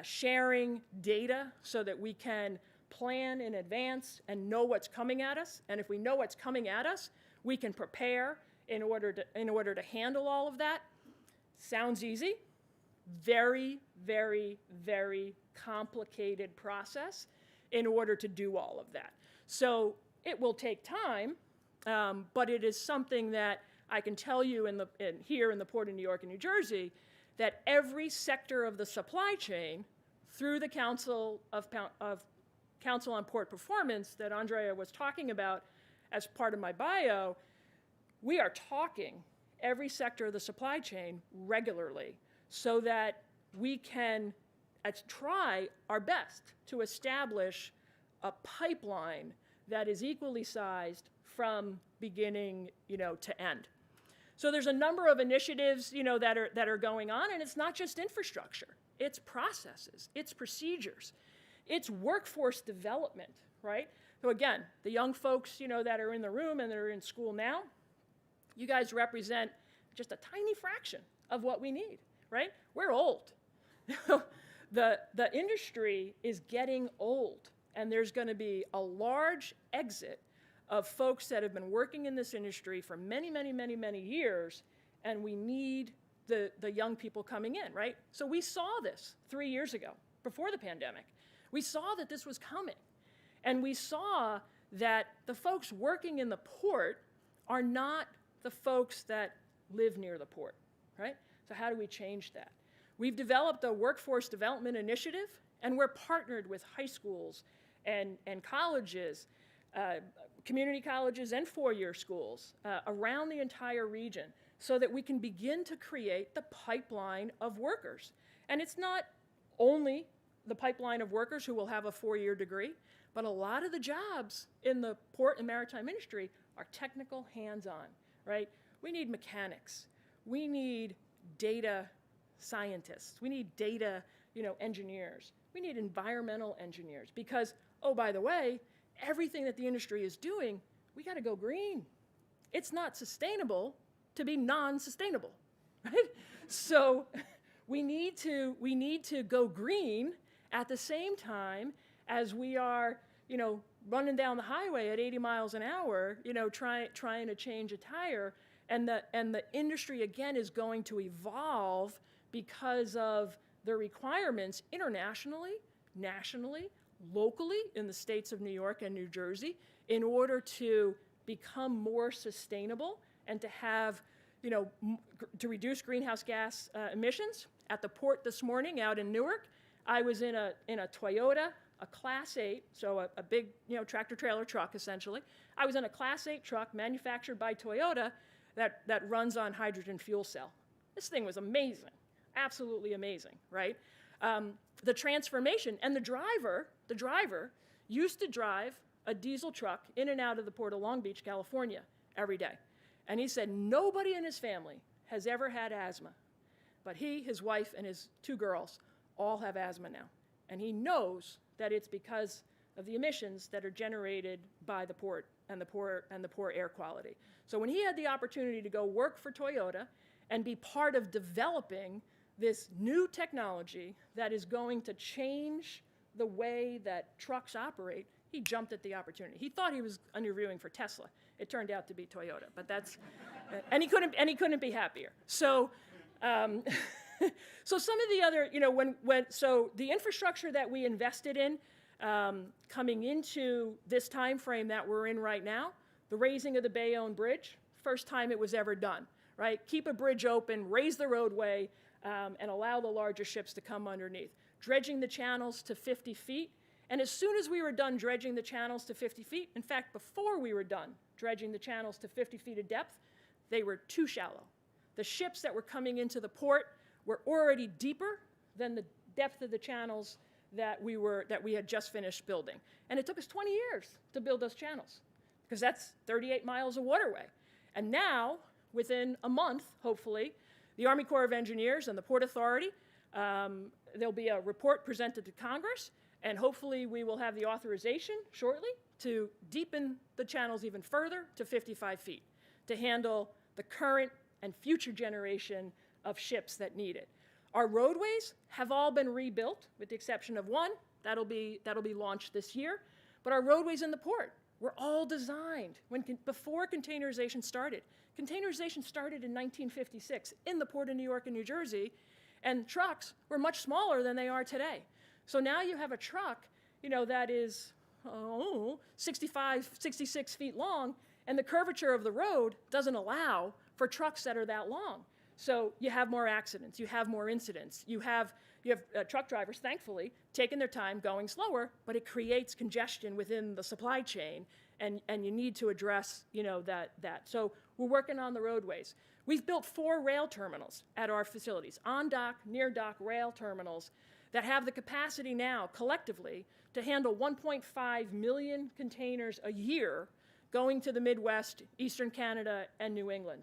Speaker 4: sharing data so that we can plan in advance and know what's coming at us. And if we know what's coming at us, we can prepare in order to handle all of that. Sounds easy. Very, very, very complicated process in order to do all of that. So it will take time, but it is something that I can tell you here in the Port of New York and New Jersey, that every sector of the supply chain, through the Council on Port Performance that Andrea was talking about as part of my bio, we are talking every sector of the supply chain regularly so that we can try our best to establish a pipeline that is equally sized from beginning, you know, to end. So there's a number of initiatives, you know, that are going on, and it's not just infrastructure. It's processes, it's procedures, it's workforce development, right? So again, the young folks, you know, that are in the room and that are in school now, you guys represent just a tiny fraction of what we need, right? We're old. The industry is getting old, and there's going to be a large exit of folks that have been working in this industry for many, many, many, many years, and we need the young people coming in, right? So we saw this 3 years ago, before the pandemic. We saw that this was coming, and we saw that the folks working in the port are not the folks that live near the port, right? So how do we change that? We've developed a workforce development initiative, and we're partnered with high schools and colleges, community colleges and four-year schools around the entire region so that we can begin to create the pipeline of workers. And it's not only the pipeline of workers who will have a four-year degree, but a lot of the jobs in the port and maritime industry are technical, hands-on, right? We need mechanics. We need data scientists. We need data, you know, engineers. We need environmental engineers because, oh, by the way, everything that the industry is doing, we got to go green. It's not sustainable to be non-sustainable, right? So we need to go green at the same time as we are, you know, running down the highway at 80 miles an hour, you know, trying to change a tire. And the industry, again, is going to evolve because of the requirements internationally, nationally, locally in the states of New York and New Jersey in order to become more sustainable and to have, you know, to reduce greenhouse gas emissions. At the port this morning out in Newark, I was in a Toyota, a Class 8, so a big, you know, tractor-trailer truck essentially. I was in a Class 8 truck manufactured by Toyota that runs on hydrogen fuel cell. This thing was amazing, absolutely amazing, right? The transformation, and the driver used to drive a diesel truck in and out of the Port of Long Beach, California, every day. And he said nobody in his family has ever had asthma, but he, his wife, and his 2 girls all have asthma now. And he knows that it's because of the emissions that are generated by the port and the poor air quality. So when he had the opportunity to go work for Toyota and be part of developing this new technology that is going to change the way that trucks operate, he jumped at the opportunity. He thought he was interviewing for Tesla. It turned out to be Toyota, but that's, and he couldn't be happier. So, so some of the other, so the infrastructure that we invested in coming into this time frame that we're in right now, the raising of the Bayonne Bridge, first time it was ever done, right? Keep a bridge open, raise the roadway, and allow the larger ships to come underneath. Dredging the channels to 50 feet, and as soon as we were done dredging the channels to 50 feet, in fact, before we were done dredging the channels to 50 feet of depth, they were too shallow. The ships that were coming into the port were already deeper than the depth of the channels that we had just finished building. And it took us 20 years to build those channels, because that's 38 miles of waterway. And now, within a month, hopefully, the Army Corps of Engineers and the Port Authority, there'll be a report presented to Congress, and hopefully we will have the authorization shortly to deepen the channels even further to 55 feet to handle the current and future generation of ships that need it. Our roadways have all been rebuilt, with the exception of one. That'll be launched this year. But our roadways in the port were all designed before containerization started. Containerization started in 1956 in the Port of New York and New Jersey, and trucks were much smaller than they are today. So now you have a truck, that is 65, 66 feet long, and the curvature of the road doesn't allow for trucks that are that long. So you have more accidents, you have more incidents, you have truck drivers, thankfully, taking their time going slower, but it creates congestion within the supply chain, and you need to address that. So we're working on the roadways. We've built 4 rail terminals at our facilities, on-dock, near-dock rail terminals that have the capacity now, collectively, to handle 1.5 million containers a year going to the Midwest, Eastern Canada, and New England.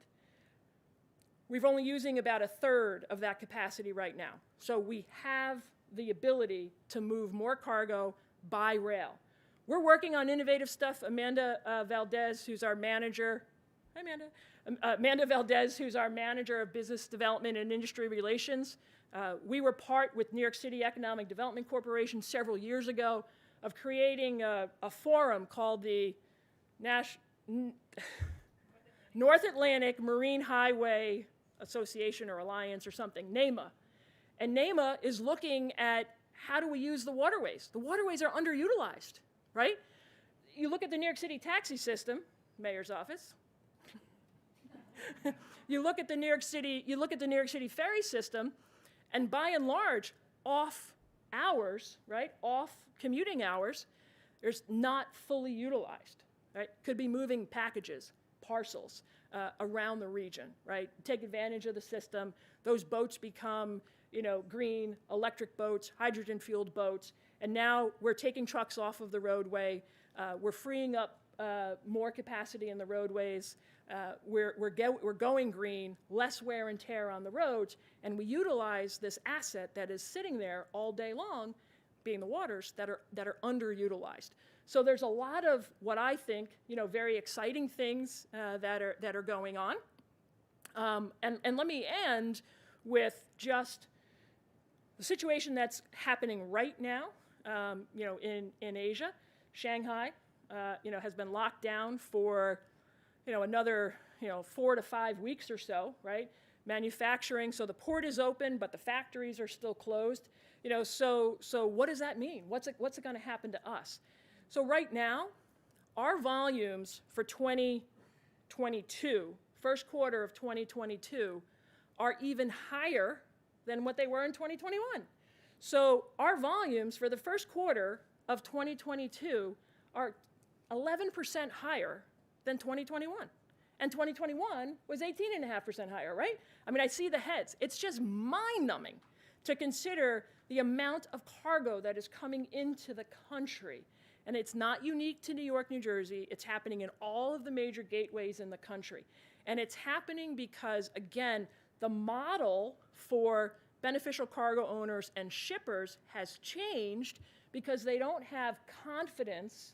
Speaker 4: We're only using about 1/3 of that capacity right now. So we have the ability to move more cargo by rail. We're working on innovative stuff. Amanda Valdez, who's our manager, hi Amanda. Amanda Valdez, who's our manager of business development and industry relations. We were part with New York City Economic Development Corporation several years ago of creating a forum called the North Atlantic Marine Highway Association or Alliance or something, NAMA. And NAMA is looking at how do we use the waterways. The waterways are underutilized, right? You look at the New York City taxi system, mayor's office. You look at the New York City ferry system, and by and large, off hours, right, off commuting hours, there's not fully utilized, right? Could be moving packages, parcels around the region, right? Take advantage of the system. Those boats become, green, electric boats, hydrogen-fueled boats, and now we're taking trucks off of the roadway. We're freeing up more capacity in the roadways. We're going green, less wear and tear on the roads, and we utilize this asset that is sitting there all day long, being the waters, that are underutilized. So there's a lot of what I think, very exciting things that are going on. And let me end with just the situation that's happening right now, in Asia. Shanghai, has been locked down for, another, 4 to 5 weeks or so, right? Manufacturing, so the port is open, but the factories are still closed. So what does that mean? What's it going to happen to us? So right now, our volumes for 2022, first quarter of 2022, are even higher than what they were in 2021. So our volumes for the first quarter of 2022 are 11% higher than 2021. And 2021 was 18.5% higher, right? I mean, I see the heads. It's just mind-numbing to consider the amount of cargo that is coming into the country. And it's not unique to New York, New Jersey. It's happening in all of the major gateways in the country. And it's happening because, again, the model for beneficial cargo owners and shippers has changed because they don't have confidence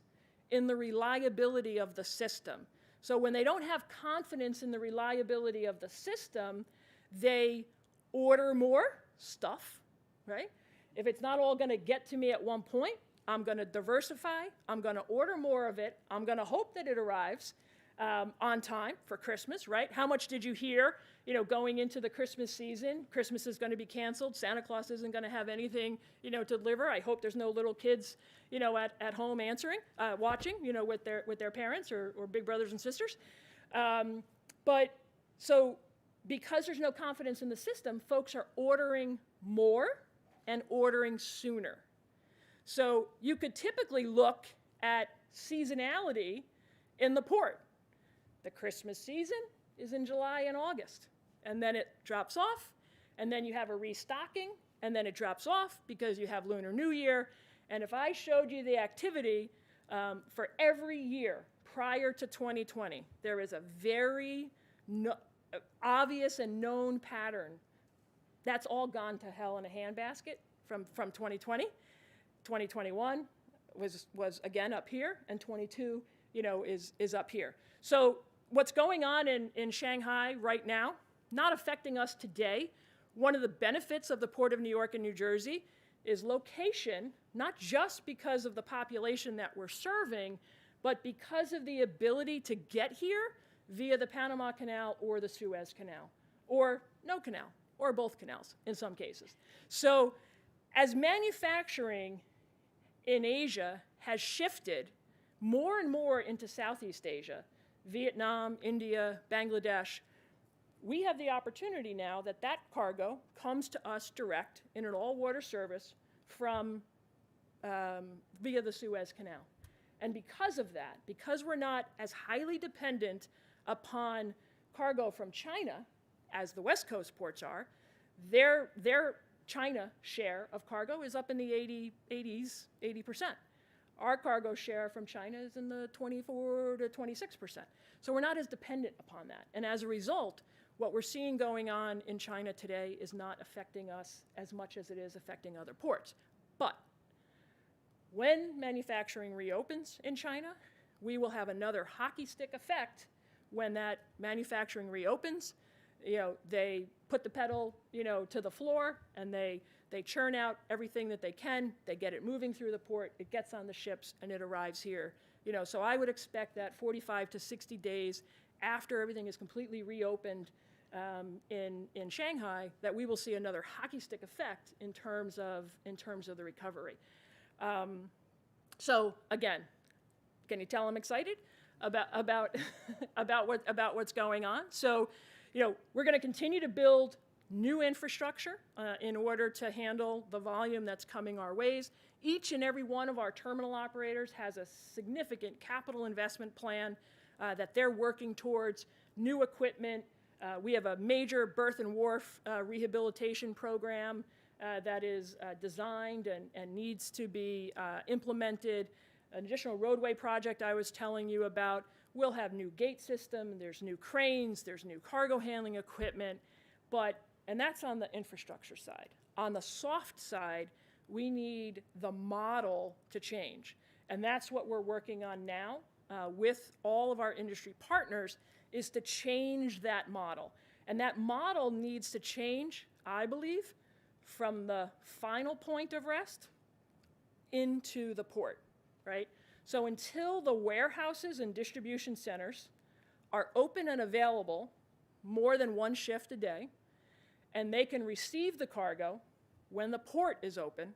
Speaker 4: in the reliability of the system. So when they don't have confidence in the reliability of the system, they order more stuff, right? If it's not all going to get to me at one point, I'm going to diversify. I'm going to order more of it. I'm going to hope that it arrives on time for Christmas, right? How much did you hear, going into the Christmas season? Christmas is going to be canceled. Santa Claus isn't going to have anything, to deliver. I hope there's no little kids, at home answering, watching, with their parents or big brothers and sisters. But so because there's no confidence in the system, folks are ordering more and ordering sooner. So you could typically look at seasonality in the port. The Christmas season is in July and August, and then it drops off, and then you have a restocking, and then it drops off because you have Lunar New Year. And if I showed you the activity for every year prior to 2020, there is a very obvious and known pattern. That's all gone to hell in a handbasket from 2020. 2021 was again up here, and 22, is up here. So what's going on in Shanghai right now, not affecting us today. One of the benefits of the Port of New York and New Jersey is location, not just because of the population that we're serving, but because of the ability to get here via the Panama Canal or the Suez Canal, or no canal, or both canals in some cases. So as manufacturing in Asia has shifted more and more into Southeast Asia, Vietnam, India, Bangladesh, we have the opportunity now that cargo comes to us direct in an all-water service from via the Suez Canal. And because of that, because we're not as highly dependent upon cargo from China as the West Coast ports are, their China share of cargo is up in the 80%. Our cargo share from China is in the 24 to 26%. So we're not as dependent upon that. And as a result, what we're seeing going on in China today is not affecting us as much as it is affecting other ports. But when manufacturing reopens in China, we will have another hockey stick effect when that manufacturing reopens. They put the pedal, to the floor, and they churn out everything that they can. They get it moving through the port. It gets on the ships, and it arrives here. So I would expect that 45 to 60 days after everything is completely reopened in Shanghai, that we will see another hockey stick effect in terms of the recovery. So again, can you tell I'm excited about what's going on? So, we're going to continue to build new infrastructure in order to handle the volume that's coming our ways. Each and every one of our terminal operators has a significant capital investment plan that they're working towards, new equipment. We have a major berth and wharf rehabilitation program that is designed and needs to be implemented. An additional roadway project I was telling you about. We'll have new gate system, there's new cranes, there's new cargo handling equipment, and that's on the infrastructure side. On the soft side, we need the model to change. And that's what we're working on now with all of our industry partners, is to change that model. And that model needs to change, I believe, from the final point of rest into the port, right? So until the warehouses and distribution centers are open and available more than one shift a day, and they can receive the cargo when the port is open,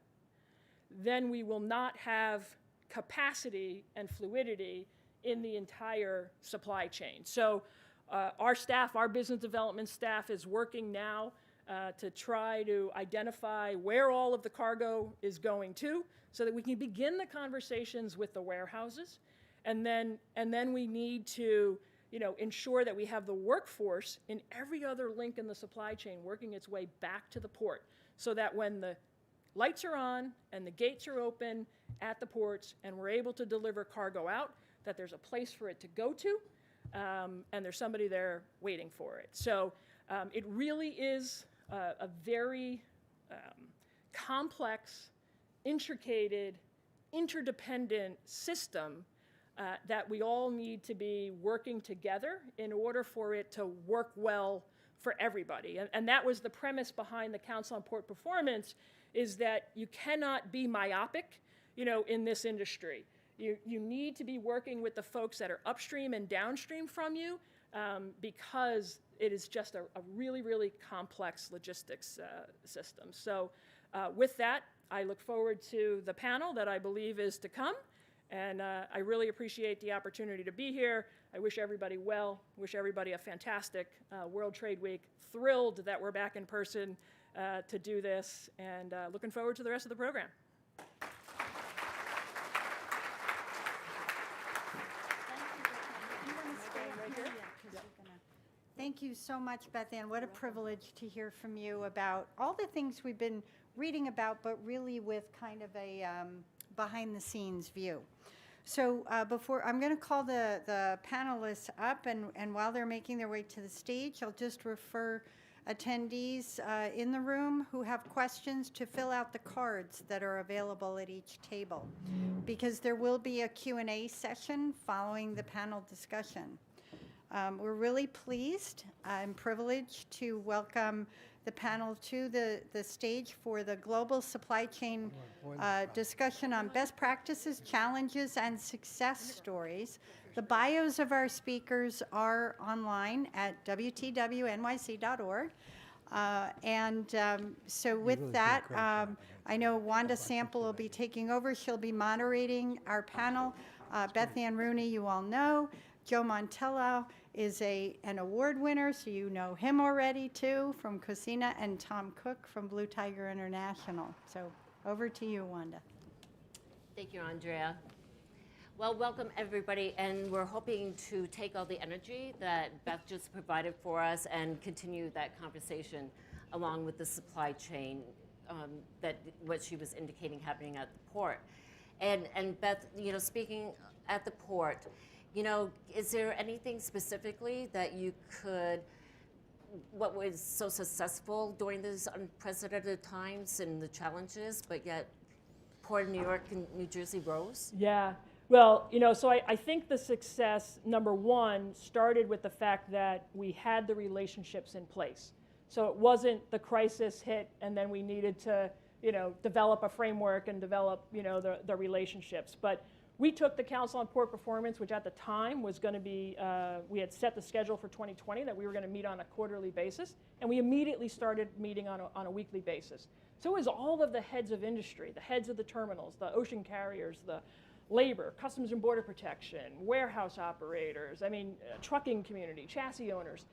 Speaker 4: then we will not have capacity and fluidity in the entire supply chain. So our staff, our business development staff, is working now to try to identify where all of the cargo is going to, so that we can begin the conversations with the warehouses, and then we need to ensure that we have the workforce in every other link in the supply chain working its way back to the port, so that when the lights are on and the gates are open at the ports and we're able to deliver cargo out, that there's a place for it to go to, and there's somebody there waiting for it. So it really is a very complex, intricated, interdependent system that we all need to be working together in order for it to work well for everybody. And that was the premise behind the Council on Port Performance, is that you cannot be myopic, in this industry. You need to be working with the folks that are upstream and downstream from you, because it is just a really, really complex logistics system. So with that, I look forward to the panel that I believe is to come. And I really appreciate the opportunity to be here. I wish everybody well, wish everybody a fantastic World Trade Week. Thrilled that we're back in person to do this, and looking forward to the rest of the program.
Speaker 1: Thank you so much, Beth Ann. What a privilege to hear from you about all the things we've been reading about, but really with kind of a behind-the-scenes view. So before, I'm going to call the panelists up, and while they're making their way to the stage, I'll just refer attendees in the room who have questions to fill out the cards that are available at each table, because there will be a Q&A session following the panel discussion. We're really pleased and privileged to welcome the panel to the stage for the global supply chain discussion on best practices, challenges, and success stories. The bios of our speakers are online at wtwnyc.org. So with that, I know Wanda Sample will be taking over. She'll be moderating our panel. Beth Ann Rooney, you all know. Joe Montello is an award winner, so you know him already too, from Cocina, and Tom Cook from Blue Tiger International. So over to you, Wanda.
Speaker 5: Thank you, Andrea. Well, welcome everybody, and we're hoping to take all the energy that Beth just provided for us and continue that conversation along with the supply chain, that what she was indicating happening at the port. And Beth, speaking at the port, is there anything specifically that you what was so successful during these unprecedented times and the challenges, but yet Port of New York and New Jersey rose?
Speaker 4: Yeah. Well, so I think the success, number one, started with the fact that we had the relationships in place. So it wasn't the crisis hit and then we needed to, develop a framework and develop, the relationships. But we took the Council on Port Performance, which at the time was going to be, we had set the schedule for 2020 that we were going to meet on a quarterly basis, and we immediately started meeting on a weekly basis. So it was all of the heads of industry, the heads of the terminals, the ocean carriers, the labor, Customs and Border Protection, warehouse operators, trucking community, chassis owners.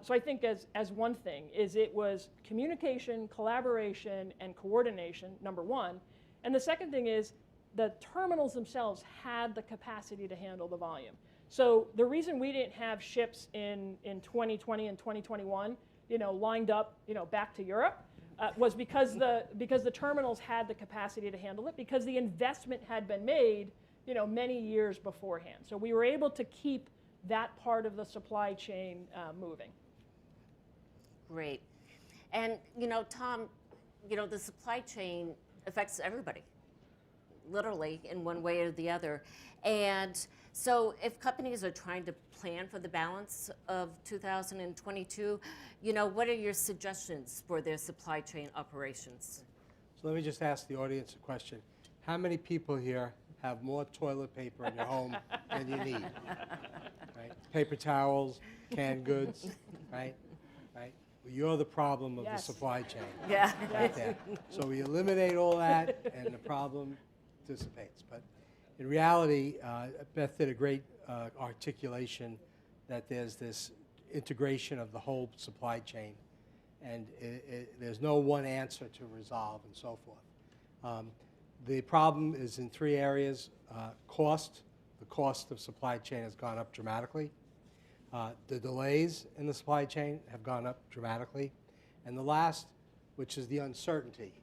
Speaker 4: So I think as one thing is it was communication, collaboration, and coordination, number one. And the second thing is the terminals themselves had the capacity to handle the volume. So the reason we didn't have ships in 2020 and 2021, lined up, back to Europe, was because the terminals had the capacity to handle it, because the investment had been made, many years beforehand. So we were able to keep that part of the supply chain moving.
Speaker 5: Great. And, Tom, the supply chain affects everybody, literally in one way or the other. And so if companies are trying to plan for the balance of 2022, what are your suggestions for their supply chain operations?
Speaker 6: So let me just ask the audience a question. How many people here have more toilet paper in your home than you need? Right? Paper towels, canned goods, right? Well, you're the problem of
Speaker 4: Yes.
Speaker 6: the supply chain.
Speaker 5: Yeah.
Speaker 6: Right there. So we eliminate all that and the problem dissipates. But in reality, Beth did a great articulation that there's this integration of the whole supply chain, and there's no one answer to resolve and so forth. The problem is in three areas. Cost. The cost of supply chain has gone up dramatically. The delays in the supply chain have gone up dramatically. And the last, which is the uncertainty.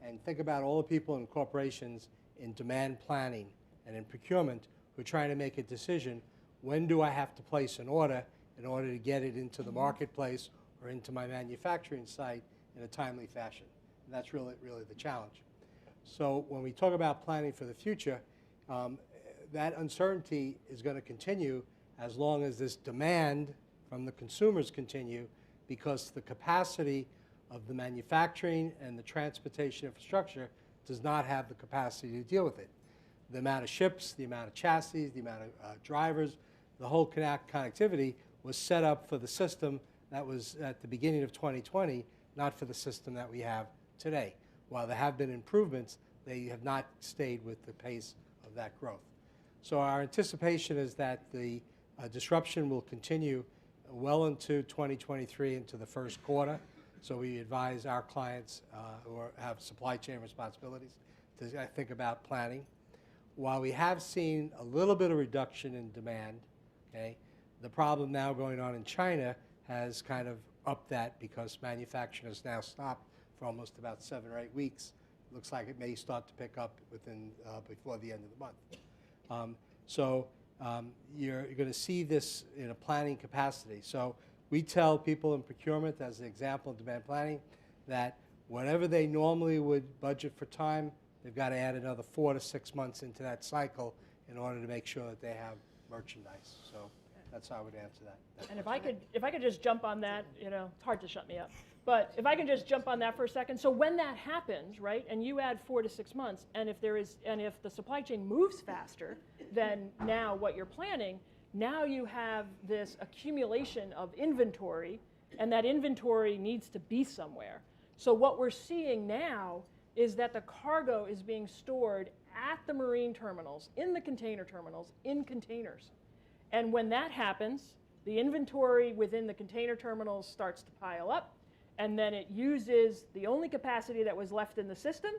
Speaker 6: And think about all the people in corporations in demand planning and in procurement who are trying to make a decision, when do I have to place an order in order to get it into the marketplace or into my manufacturing site in a timely fashion? And that's really the challenge. So when we talk about planning for the future, that uncertainty is going to continue as long as this demand from the consumers continue, because the capacity of the manufacturing and the transportation infrastructure does not have the capacity to deal with it. The amount of ships, the amount of chassis, the amount of drivers, the whole connectivity was set up for the system that was at the beginning of 2020, not for the system that we have today. While there have been improvements, they have not stayed with the pace of that growth. So our anticipation is that the disruption will continue well into 2023, into the first quarter. So we advise our clients who have supply chain responsibilities to think about planning. While we have seen a little bit of reduction in demand, okay, the problem now going on in China has kind of upped that, because manufacturing has now stopped for almost about 7 or 8 weeks. Looks like it may start to pick up within before the end of the month. You're going to see this in a planning capacity. So we tell people in procurement, as an example in demand planning, that whatever they normally would budget for time, they've got to add another 4 to 6 months into that cycle in order to make sure that they have merchandise. So that's how I would answer that.
Speaker 4: And if I could just jump on that, you know, it's hard to shut me up. But if I can just jump on that for a second. So when that happens, right, and you add 4 to 6 months, and if the supply chain moves faster than now what you're planning, now you have this accumulation of inventory, and that inventory needs to be somewhere. So what we're seeing now is that the cargo is being stored at the marine terminals, in the container terminals, in containers. And when that happens, the inventory within the container terminals starts to pile up, and then it uses the only capacity that was left in the system,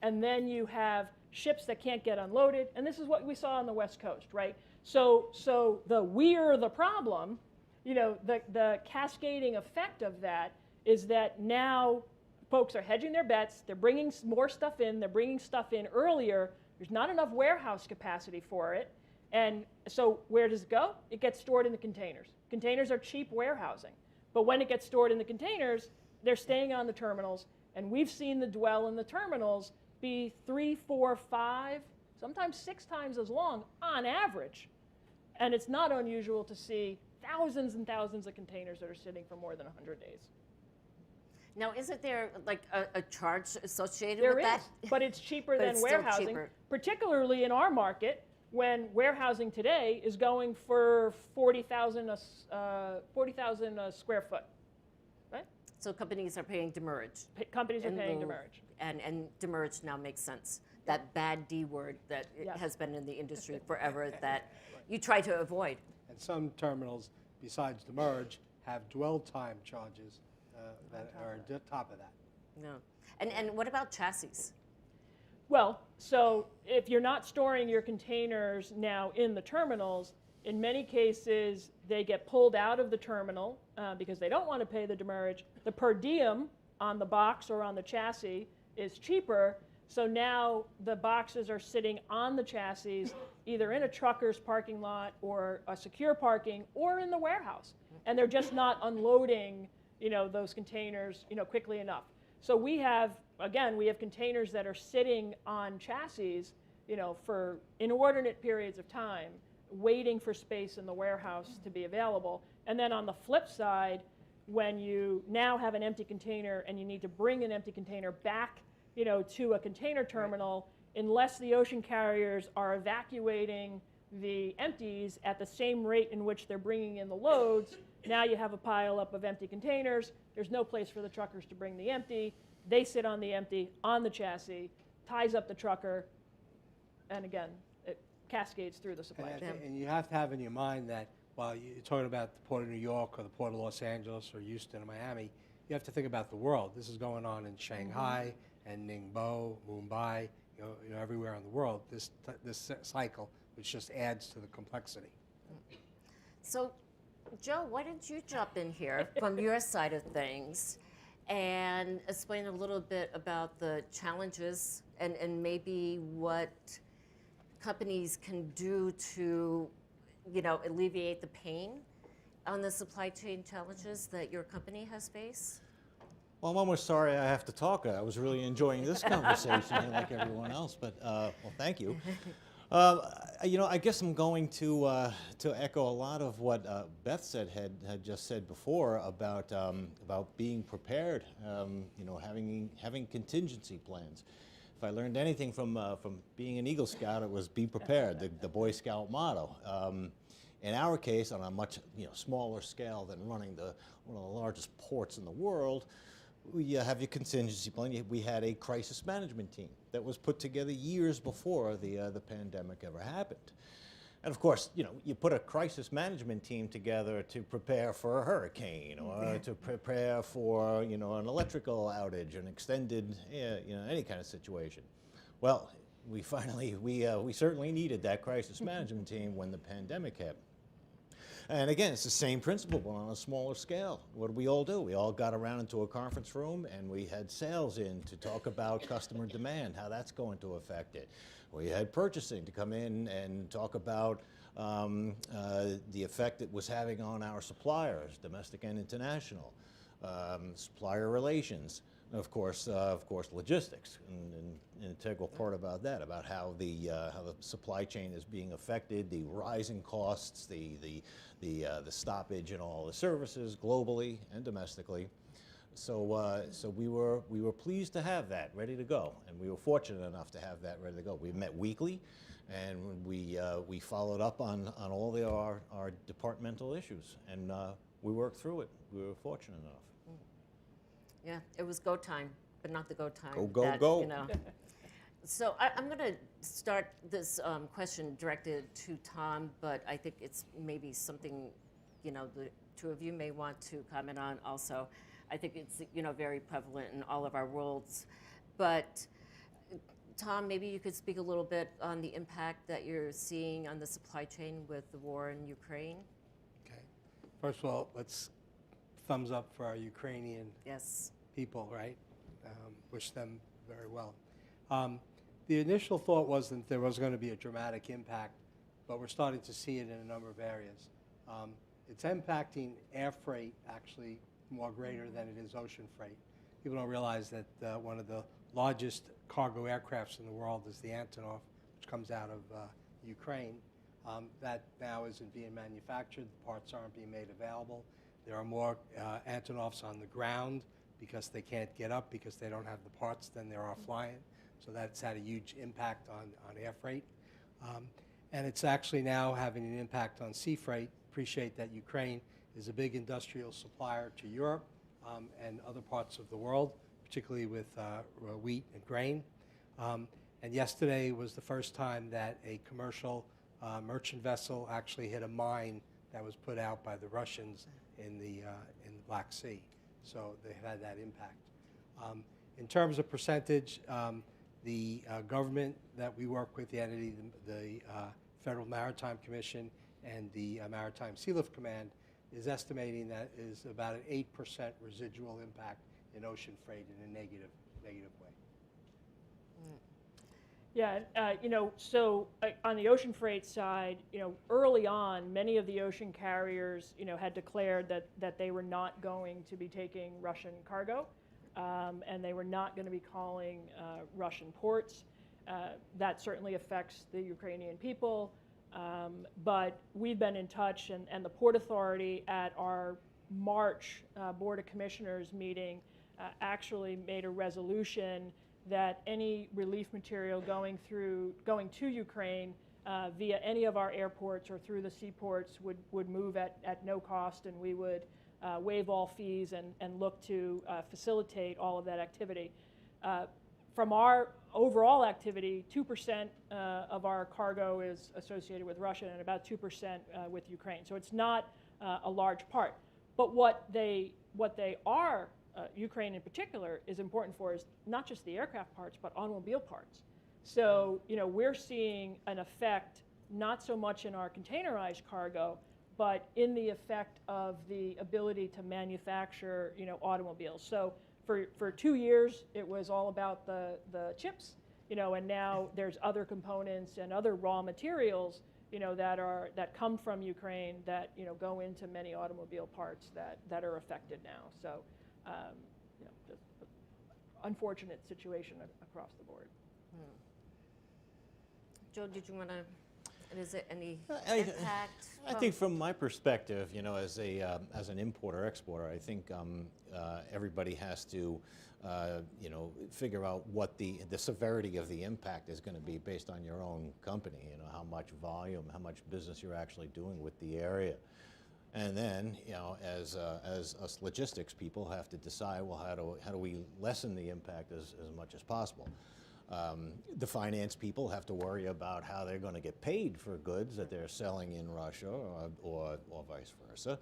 Speaker 4: and then you have ships that can't get unloaded, and this is what we saw on the West Coast, right? So we're the problem, you know, the cascading effect of that is that now folks are hedging their bets, they're bringing more stuff in, they're bringing stuff in earlier, there's not enough warehouse capacity for it, and so where does it go? It gets stored in the containers. Containers are cheap warehousing, but when it gets stored in the containers, they're staying on the terminals, and we've seen the dwell in the terminals be 3, 4, 5, sometimes 6 times as long on average. And it's not unusual to see thousands and thousands of containers that are sitting for more than 100 days.
Speaker 5: Now, isn't there like a charge associated
Speaker 4: There
Speaker 5: with that?
Speaker 4: is, but it's cheaper
Speaker 5: But
Speaker 4: than
Speaker 5: it's still
Speaker 4: warehousing,
Speaker 5: cheaper.
Speaker 4: particularly in our market, when warehousing today is going for 40,000 a square foot.
Speaker 5: So companies are paying demurrage.
Speaker 4: Companies are
Speaker 5: in
Speaker 4: paying
Speaker 5: lieu-
Speaker 4: demurrage.
Speaker 5: And demurrage now makes sense. That bad D word that
Speaker 4: Yes.
Speaker 5: has been in the industry forever that you try to avoid.
Speaker 6: And some terminals, besides demurrage, have dwell time charges that are on top of that.
Speaker 5: No. And what about chassis?
Speaker 4: Well, so if you're not storing your containers now in the terminals, in many cases they get pulled out of the terminal because they don't want to pay the demurrage. The per diem on the box or on the chassis is cheaper, so now the boxes are sitting on the chassis either in a trucker's parking lot or a secure parking or in the warehouse, and they're just not unloading, you know, those containers, you know, quickly enough. So we have containers that are sitting on chassis, you know, for inordinate periods of time, waiting for space in the warehouse to be available. And then on the flip side, when you now have an empty container and you need to bring an empty container back, you know, to a container terminal, unless the ocean carriers are evacuating the empties at the same rate in which they're bringing in the loads, now you have a pile up of empty containers. There's no place for the truckers to bring the empty. They sit on the empty, on the chassis, ties up the trucker, and again, it cascades through the supply chain.
Speaker 6: And you have to have in your mind that while you're talking about the Port of New York or the Port of Los Angeles or Houston or Miami, you have to think about the world. This is going on in Shanghai and Ningbo, Mumbai, you know, everywhere in the world, this cycle, which just adds to the complexity.
Speaker 5: So, Joe, why don't you jump in here from your side of things and explain a little bit about the challenges and maybe what companies can do to, you know, alleviate the pain on the supply chain challenges that your company has faced?
Speaker 7: Well, I'm almost sorry I have to talk. I was really enjoying this conversation like everyone else, but well, thank you. I guess I'm going to echo a lot of what Beth had just said before about being prepared. Having contingency plans. If I learned anything from being an Eagle Scout, it was be prepared, the Boy Scout motto. In our case, on a much smaller scale than running one of the largest ports in the world, we have your contingency plan. We had a crisis management team that was put together years before the pandemic ever happened. And of course, you put a crisis management team together to prepare for a hurricane or to prepare for, an electrical outage, an extended, any kind of situation. Well, we certainly needed that crisis management team when the pandemic hit. And again, it's the same principle, but on a smaller scale. What did we all do? We all got around into a conference room and we had sales in to talk about customer demand, how that's going to affect it. We had purchasing to come in and talk about the effect it was having on our suppliers, domestic and international, supplier relations, and of course, logistics, and an integral part about that, about how the supply chain is being affected, the rising costs, the stoppage in all the services globally and domestically. So we were pleased to have that ready to go, and we were fortunate enough to have that ready to go. We met weekly, and we followed up on all our departmental issues, and we worked through it. We were fortunate enough.
Speaker 5: Yeah, it was go time, but not the go time.
Speaker 7: Go.
Speaker 5: So I'm going to start this question directed to Tom, but I think it's maybe something, the two of you may want to comment on also. I think it's, very prevalent in all of our worlds. But Tom, maybe you could speak a little bit on the impact that you're seeing on the supply chain with the war in Ukraine.
Speaker 6: Okay. First of all, let's thumbs up for our Ukrainian people, right? Wish them very well. The initial thought was that there was going to be a dramatic impact, but we're starting to see it in a number of areas. It's impacting air freight actually more greater than it is ocean freight. People don't realize that one of the largest cargo aircrafts in the world is the Antonov, which comes out of Ukraine. That now isn't being manufactured. The parts aren't being made available. There are more Antonovs on the ground because they can't get up because they don't have the parts than there are flying. So that's had a huge impact on air freight. And it's actually now having an impact on sea freight. Appreciate that Ukraine is a big industrial supplier to Europe and other parts of the world, particularly with wheat and grain. And yesterday was the first time that a commercial merchant vessel actually hit a mine that was put out by the Russians in the Black Sea. So they've had that impact. In terms of percentage, the government that we work with, the entity, the Federal Maritime Commission and the Maritime Sea Lift Command, is estimating that is about an 8% residual impact in ocean freight in a negative way.
Speaker 4: Yeah, so on the ocean freight side, early on, many of the ocean carriers, had declared that they were not going to be taking Russian cargo, and they were not going to be calling Russian ports. That certainly affects the Ukrainian people, but we've been in touch, and the Port Authority at our March Board of Commissioners meeting actually made a resolution that any relief material going to Ukraine via any of our airports or through the seaports would move at no cost, and we would waive all fees and look to facilitate all of that activity. From our overall activity, 2% of our cargo is associated with Russia and about 2% with Ukraine. So it's not a large part. But what they are, Ukraine in particular, is important for is not just the aircraft parts, but automobile parts. So, we're seeing an effect not so much in our containerized cargo, but in the effect of the ability to manufacture, automobiles. So for 2 years, it was all about the chips, and now there's other components and other raw materials, that come from Ukraine that, go into many automobile parts that are affected now. So, unfortunate situation across the board.
Speaker 5: Joe, did you want to, is there any
Speaker 7: I
Speaker 5: impact?
Speaker 7: think from my perspective, you know, as an importer-exporter, I think everybody has to, you know, figure out what the severity of the impact is going to be based on your own company. You know, how much volume, how much business you're actually doing with the area. And then, you know, as us logistics people have to decide, well, how do we lessen the impact as much as possible? The finance people have to worry about how they're going to get paid for goods that they're selling in Russia or vice versa.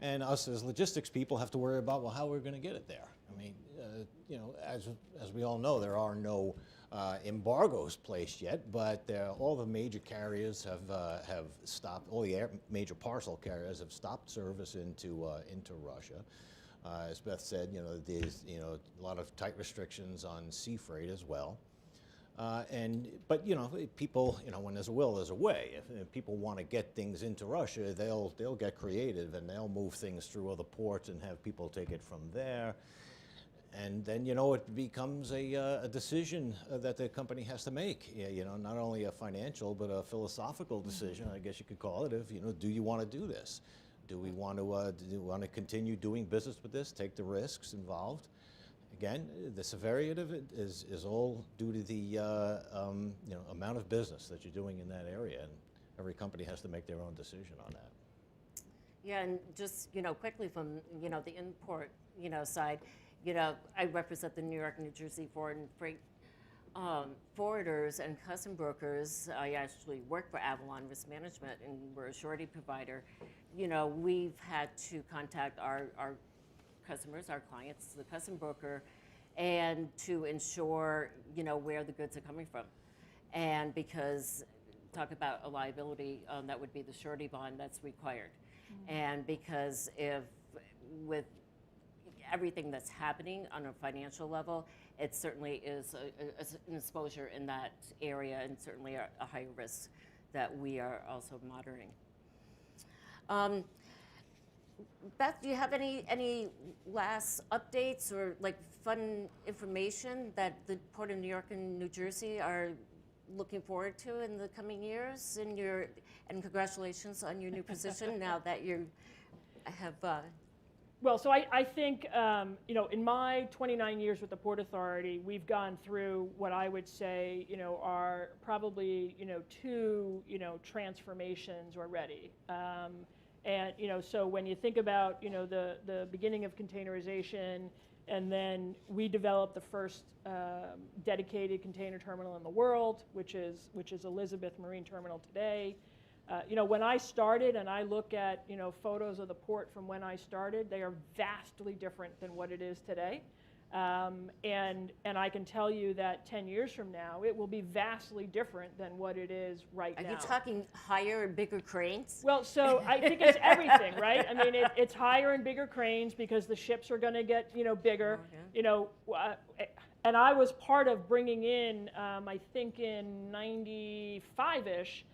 Speaker 7: And us as logistics people have to worry about, well, how we're going to get it there. I mean, you know, as we all know, there are no embargoes placed yet, but all the major carriers have stopped. All the major parcel carriers have stopped service into Russia. As Beth said, you know, there's a lot of tight restrictions on sea freight as well. But you know, people, you know, when there's a will, there's a way. If people want to get things into Russia, they'll get creative and they'll move things through other ports and have people take it from there. And then, you know, it becomes a decision that the company has to make. You know, not only a financial but a philosophical decision, I guess you could call it. If you know, do you want to do this? Do we want to continue doing business with this? Take the risks involved. Again, the severity of it is all due to the you know, amount of business that you're doing in that area, and every company has to make their own decision on that.
Speaker 5: Yeah, and just, you know, quickly from, you know, the import, you know, side, you know, I represent the New York, New Jersey foreign freight forwarders and custom brokers. I actually work for Avalon Risk Management, and we're a surety provider. You know, we've had to contact our customers, our clients, the custom broker, and to ensure, you know, where the goods are coming from. And because, talk about a liability, that would be the surety bond that's required. And because if, with everything that's happening on a financial level, it certainly is an exposure in that area, and certainly a higher risk that we are also monitoring. Beth, do you have any last updates or like fun information that the Port of New York and New Jersey are looking forward to in the coming years? And congratulations on your new position now that you have.
Speaker 4: Well, so I think, you know, in my 29 years with the Port Authority, we've gone through what I would say, you know, are probably, you know, two, you know, transformations already. And, you know, so when you think about, you know, the beginning of containerization, and then we developed the first dedicated container terminal in the world, which is Elizabeth Marine Terminal today. You know, when I started, and I look at, you know, photos of the port from when I started, they are vastly different than what it is today. And I can tell you that 10 years from now, it will be vastly different than what it is right now.
Speaker 5: Are you talking higher and bigger cranes?
Speaker 4: Well, so I think it's everything, right? I mean, it's higher and bigger cranes because the ships are going to get, you know, bigger.
Speaker 5: Okay.
Speaker 4: You know, and I was part of bringing in, I think in 95-ish,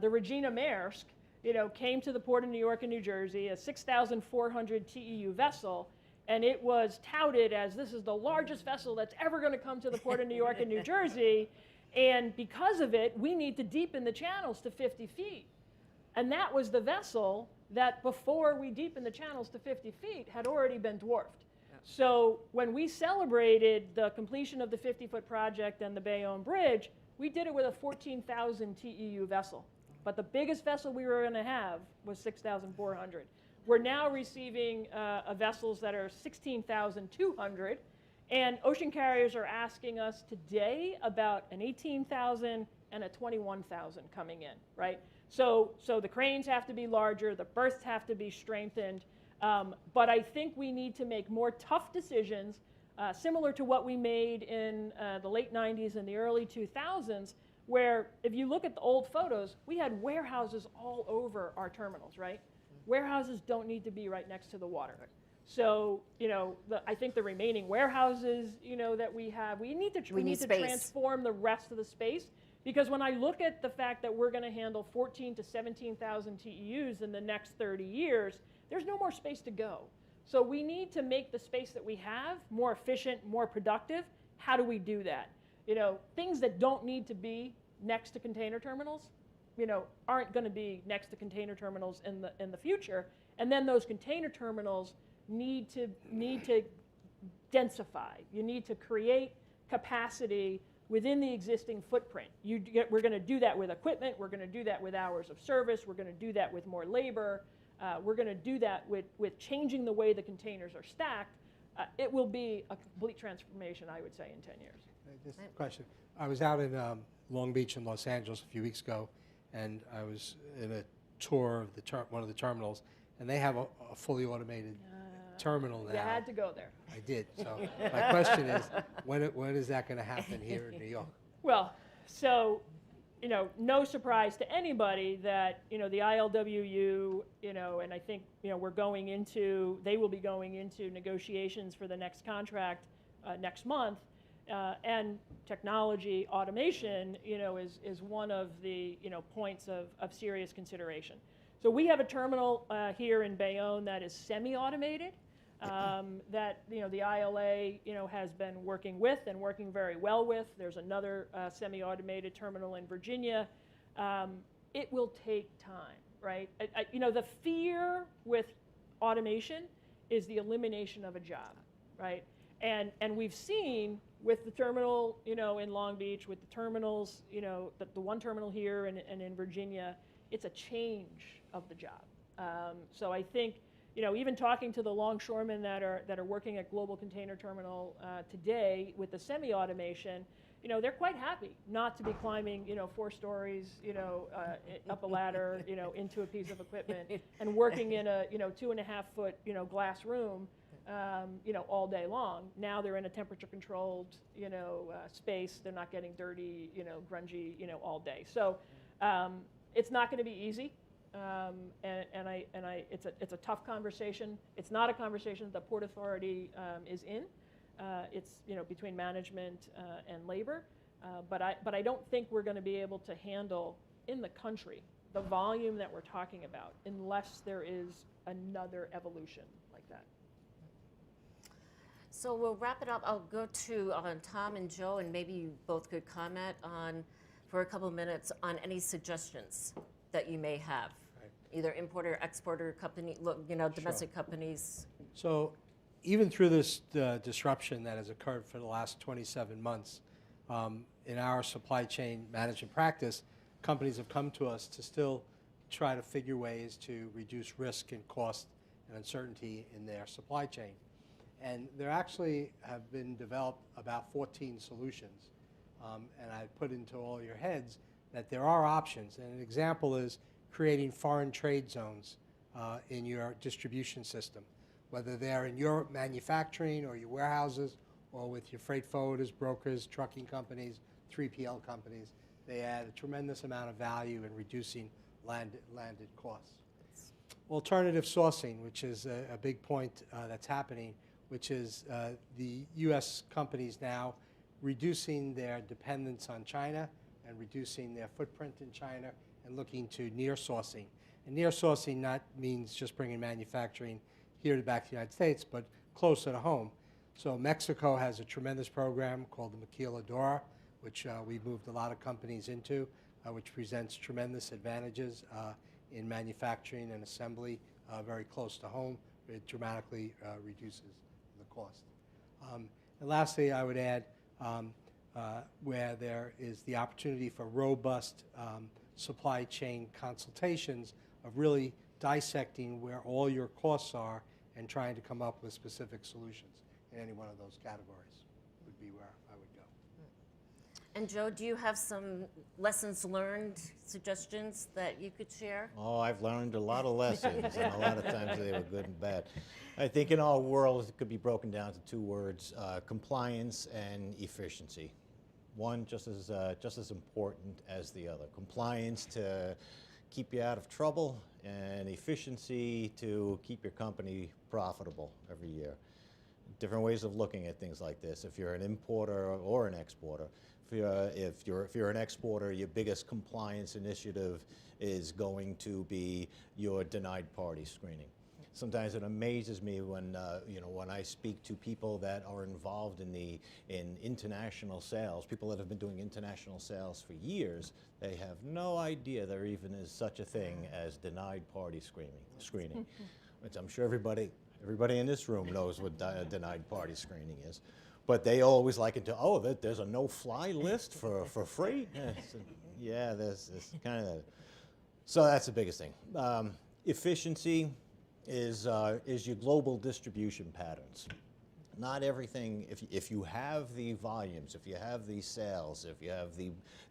Speaker 4: the Regina Maersk, you know, came to the Port of New York and New Jersey, a 6,400 TEU vessel, and it was touted as this is the largest vessel that's ever going to come to the Port of New York and New Jersey, and because of it, we need to deepen the channels to 50 feet. And that was the vessel that, before we deepened the channels to 50 feet, had already been dwarfed. Yeah. So when we celebrated the completion of the 50-foot project and the Bayonne Bridge, we did it with a 14,000 TEU vessel. But the biggest vessel we were going to have was 6,400. We're now receiving vessels that are 16,200. And ocean carriers are asking us today about an 18,000 and a 21,000 coming in, right? So the cranes have to be larger, the berths have to be strengthened. But I think we need to make more tough decisions, similar to what we made in the late 90s and the early 2000s, where if you look at the old photos, we had warehouses all over our terminals, right? Warehouses don't need to be right next to the water. So, you know, I think the remaining warehouses, you know, that we have, we need to transform the rest of the space. Because when I look at the fact that we're going to handle 14 to 17,000 TEUs in the next 30 years, there's no more space to go. So we need to make the space that we have more efficient, more productive. How do we do that? Things that don't need to be next to container terminals, aren't going to be next to container terminals in the future. And then those container terminals need to densify. You need to create capacity within the existing footprint. We're going to do that with equipment. We're going to do that with hours of service. We're going to do that with more labor. We're going to do that with changing the way the containers are stacked. It will be a complete transformation, I would say, in 10 years.
Speaker 6: Just a question. I was out in Long Beach in Los Angeles a few weeks ago, and I was in a tour of one of the terminals, and they have a fully automated terminal now.
Speaker 4: You had to go there.
Speaker 6: I did. So my question is, when is that going to happen here in New York?
Speaker 4: Well, so, no surprise to anybody that, the ILWU, and I think, they will be going into negotiations for the next contract next month. And technology automation, is one of the, points of serious consideration. So we have a terminal here in Bayonne that is semi-automated, that the ILA has been working with and working very well with. There's another semi-automated terminal in Virginia. It will take time, right? The fear with automation is the elimination of a job, right? And we've seen with the terminal, in Long Beach, with the terminals, the one terminal here and in Virginia, it's a change of the job. So I think, even talking to the longshoremen that are working at Global Container Terminal today with the semi-automation, they're quite happy not to be climbing, 4 stories, up a ladder, into a piece of equipment and working in a, 2.5-foot, glass room, all day long. Now they're in a temperature-controlled, space. They're not getting dirty, grungy, all day. So it's not going to be easy, it's a tough conversation. It's not a conversation that the Port Authority is in. It's between management and labor, but I don't think we're going to be able to handle in the country the volume that we're talking about unless there is another evolution like that.
Speaker 5: So we'll wrap it up. I'll go to Tom and Joe, and maybe you both could comment for a couple minutes on any suggestions that you may have, either importer, exporter, company, domestic companies.
Speaker 6: So even through this disruption that has occurred for the last 27 months, in our supply chain management practice, companies have come to us to still try to figure ways to reduce risk and cost and uncertainty in their supply chain. And there actually have been developed about 14 solutions. And I put into all your heads that there are options. And an example is creating foreign trade zones in your distribution system, whether they're in your manufacturing or your warehouses or with your freight forwarders, brokers, trucking companies, 3PL companies. They add a tremendous amount of value in reducing landed costs. Alternative sourcing, which is a big point that's happening, which is the U.S. companies now reducing their dependence on China and reducing their footprint in China and looking to near sourcing. And near sourcing not means just bringing manufacturing here back to the United States, but closer to home. So Mexico has a tremendous program called the Maquiladora, which we moved a lot of companies into, which presents tremendous advantages in manufacturing and assembly very close to home. It dramatically reduces the cost. And lastly, I would add where there is the opportunity for robust supply chain consultations of really dissecting where all your costs are and trying to come up with specific solutions in any one of those categories would be where I would go.
Speaker 5: And Joe, do you have some lessons learned suggestions that you could share?
Speaker 7: Oh, I've learned a lot of lessons, and a lot of times they were good and bad. I think in our world, it could be broken down to 2 words, compliance and efficiency. One just as important as the other. Compliance to keep you out of trouble, and efficiency to keep your company profitable every year. Different ways of looking at things like this. If you're an importer or an exporter, if you're an exporter, your biggest compliance initiative is going to be your denied party screening. sometimes it amazes me when when I speak to people that are involved in international sales, people that have been doing international sales for years. They have no idea there even is such a thing as denied party screening, which I'm sure everybody in this room knows what denied party screening is. But they always like it to, there's a no-fly list for free? Yeah, there's kind of. So that's the biggest thing. Efficiency is your global distribution patterns. Not everything, if you have the volumes, if you have the sales, if you have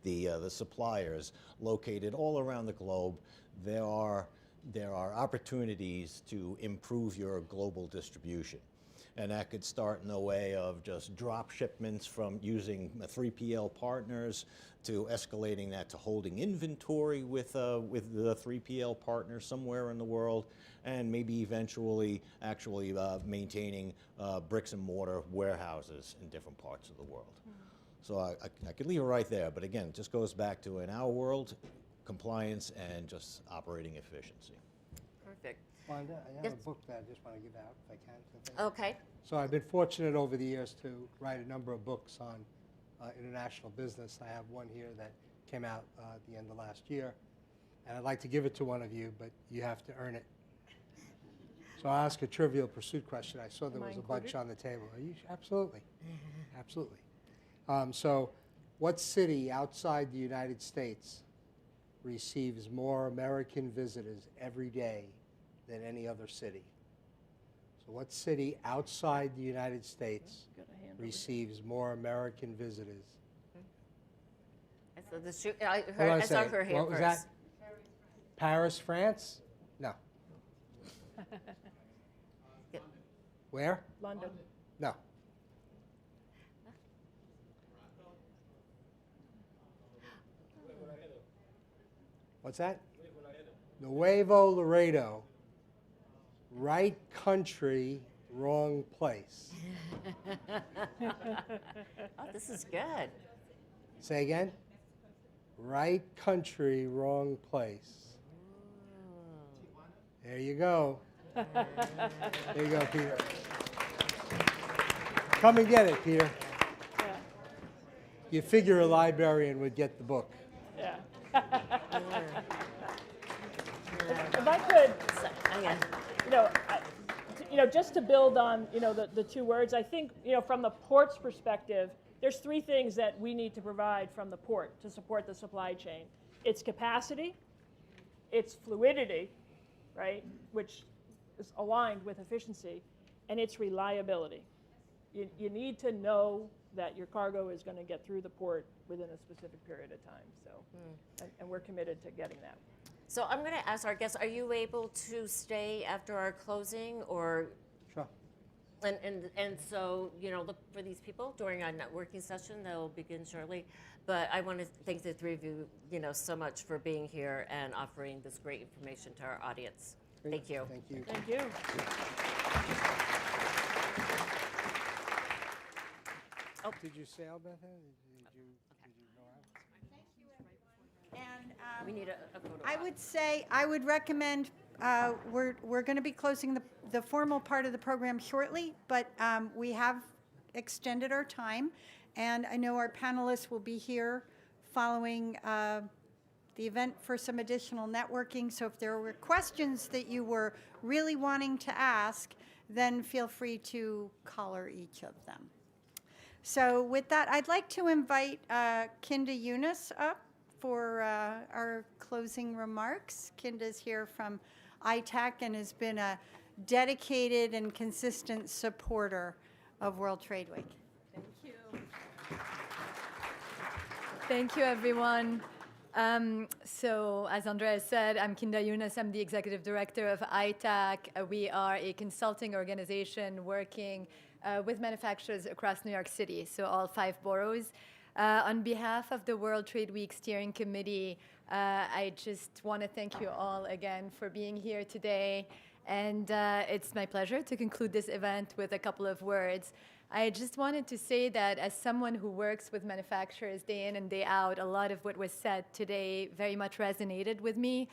Speaker 7: the suppliers located all around the globe, there are opportunities to improve your global distribution. And that could start in the way of just drop shipments from using 3PL partners to escalating that to holding inventory with the 3PL partner somewhere in the world, and maybe eventually actually maintaining bricks and mortar warehouses in different parts of the world. So I could leave it right there, but again, it just goes back to, in our world, compliance and just operating efficiency.
Speaker 5: Perfect.
Speaker 6: Wanda, I have
Speaker 5: Yes.
Speaker 6: a book that I just want to give out if I can. Something.
Speaker 5: Okay.
Speaker 6: So I've been fortunate over the years to write a number of books on international business. I have one here that came out at the end of last year, and I'd like to give it to one of you, but you have to earn it. So I'll ask a Trivial Pursuit question. I saw there
Speaker 4: Am I
Speaker 6: was a bunch
Speaker 4: included?
Speaker 6: on the table. Are you absolutely, absolutely. So, what city outside the United States receives more American visitors every day than any other city? So what city outside the United States
Speaker 4: Got a hand over here.
Speaker 6: receives more American visitors?
Speaker 5: I
Speaker 6: Hold on a
Speaker 5: saw
Speaker 6: second.
Speaker 5: her hand
Speaker 6: What was
Speaker 5: first.
Speaker 6: that? Paris, France? No.
Speaker 5: Yeah.
Speaker 6: Where?
Speaker 4: London.
Speaker 6: No. What's that? Nuevo Laredo. Right country, wrong place.
Speaker 5: Oh, this is good.
Speaker 6: Say again? Right country, wrong place. There you go. There you go, Peter. Come and get it, Peter.
Speaker 4: Yeah.
Speaker 6: You figure a librarian would get the book.
Speaker 4: Yeah. If I could,
Speaker 5: Okay.
Speaker 4: just to build on, the two words, I think, from the port's perspective, there's three things that we need to provide from the port to support the supply chain. It's capacity, it's fluidity, right, which is aligned with efficiency, and it's reliability. You need to know that your cargo is going to get through the port within a specific period of time. So, and we're committed to getting that.
Speaker 5: So I'm going to ask our guests, are you able to stay after our closing, or?
Speaker 6: Sure.
Speaker 5: And so, look for these people during our networking session. They'll begin shortly. But I want to thank the three of you, so much for being here and offering this great information to our audience. Thank you.
Speaker 6: Thank you.
Speaker 4: Thank you.
Speaker 5: Oh.
Speaker 6: Did you sail, Beth Ann? Did you go out?
Speaker 1: And
Speaker 5: We need a photo
Speaker 1: I
Speaker 5: op.
Speaker 1: would say, I would recommend, we're going to be closing the formal part of the program shortly, but we have extended our time, and I know our panelists will be here following the event for some additional networking. So if there were questions that you were really wanting to ask, then feel free to color each of them. So with that, I'd like to invite Kinda Yunus up for our closing remarks. Kinda's here from ITAC and has been a dedicated and consistent supporter of World Trade Week.
Speaker 8: Thank you. Thank you, everyone. So, as Andrea said, I'm Kinda Yunus. I'm the executive director of ITAC. We are a consulting organization working with manufacturers across New York City, so all 5 boroughs. On behalf of the World Trade Week Steering Committee, I just want to thank you all again for being here today. And it's my pleasure to conclude this event with a couple of words. I just wanted to say that as someone who works with manufacturers day in and day out, a lot of what was said today very much resonated with me.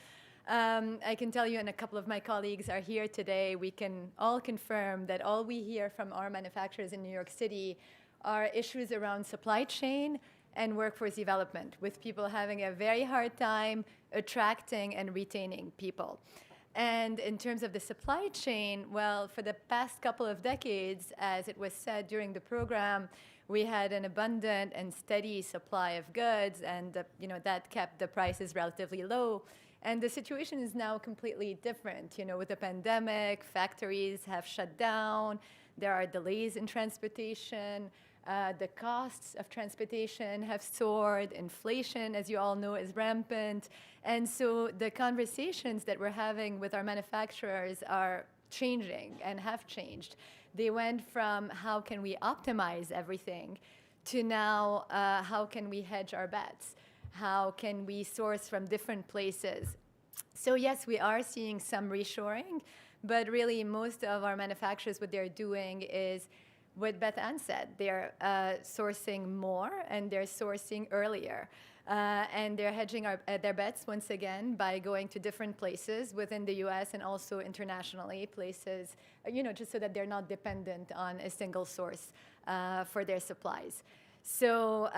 Speaker 8: I can tell you, and a couple of my colleagues are here today, we can all confirm that all we hear from our manufacturers in New York City are issues around supply chain and workforce development, with people having a very hard time attracting and retaining people. And in terms of the supply chain, well, for the past couple of decades, as it was said during the program, we had an abundant and steady supply of goods, and that kept the prices relatively low. And the situation is now completely different. With the pandemic, factories have shut down. There are delays in transportation. The costs of transportation have soared. Inflation, as you all know, is rampant. And so the conversations that we're having with our manufacturers are changing and have changed. They went from how can we optimize everything to now how can we hedge our bets? How can we source from different places? So yes, we are seeing some reshoring, but really most of our manufacturers, what they're doing is what Beth Ann said. They're sourcing more and they're sourcing earlier. And they're hedging their bets once again by going to different places within the US and also internationally, places, just so that they're not dependent on a single source for their supplies. So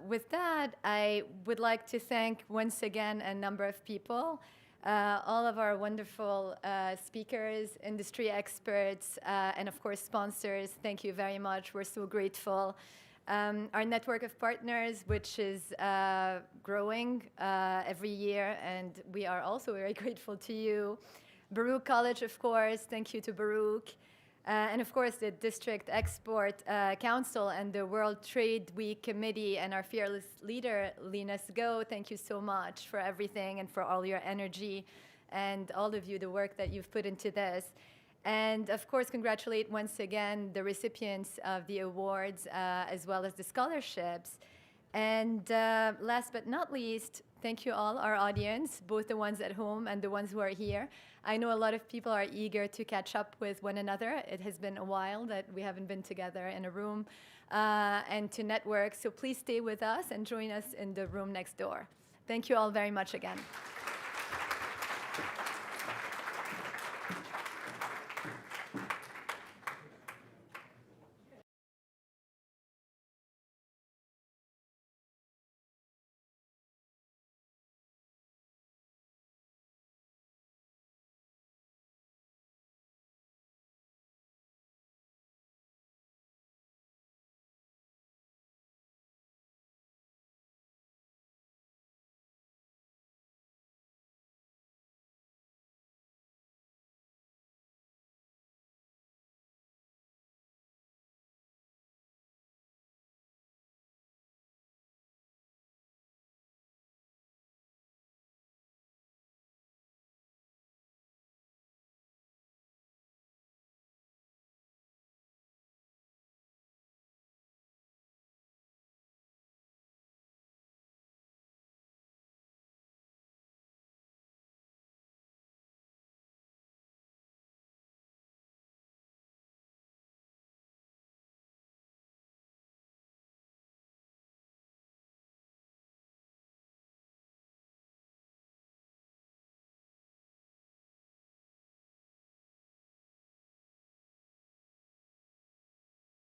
Speaker 8: with that, I would like to thank once again a number of people, all of our wonderful speakers, industry experts, and of course sponsors. Thank you very much. We're so grateful. Our network of partners, which is growing every year, and we are also very grateful to you. Baruch College, of course, thank you to Baruch. And of course, the District Export Council and the World Trade Week Committee and our fearless leader, Lena Sgo, thank you so much for everything and for all your energy and all of you, the work that you've put into this. And of course, congratulate once again the recipients of the awards as well as the scholarships. And last but not least, thank you all, our audience, both the ones at home and the ones who are here. I know a lot of people are eager to catch up with one another. It has been a while that we haven't been together in a room and to network. So please stay with us and join us in the room next door. Thank you all very much again.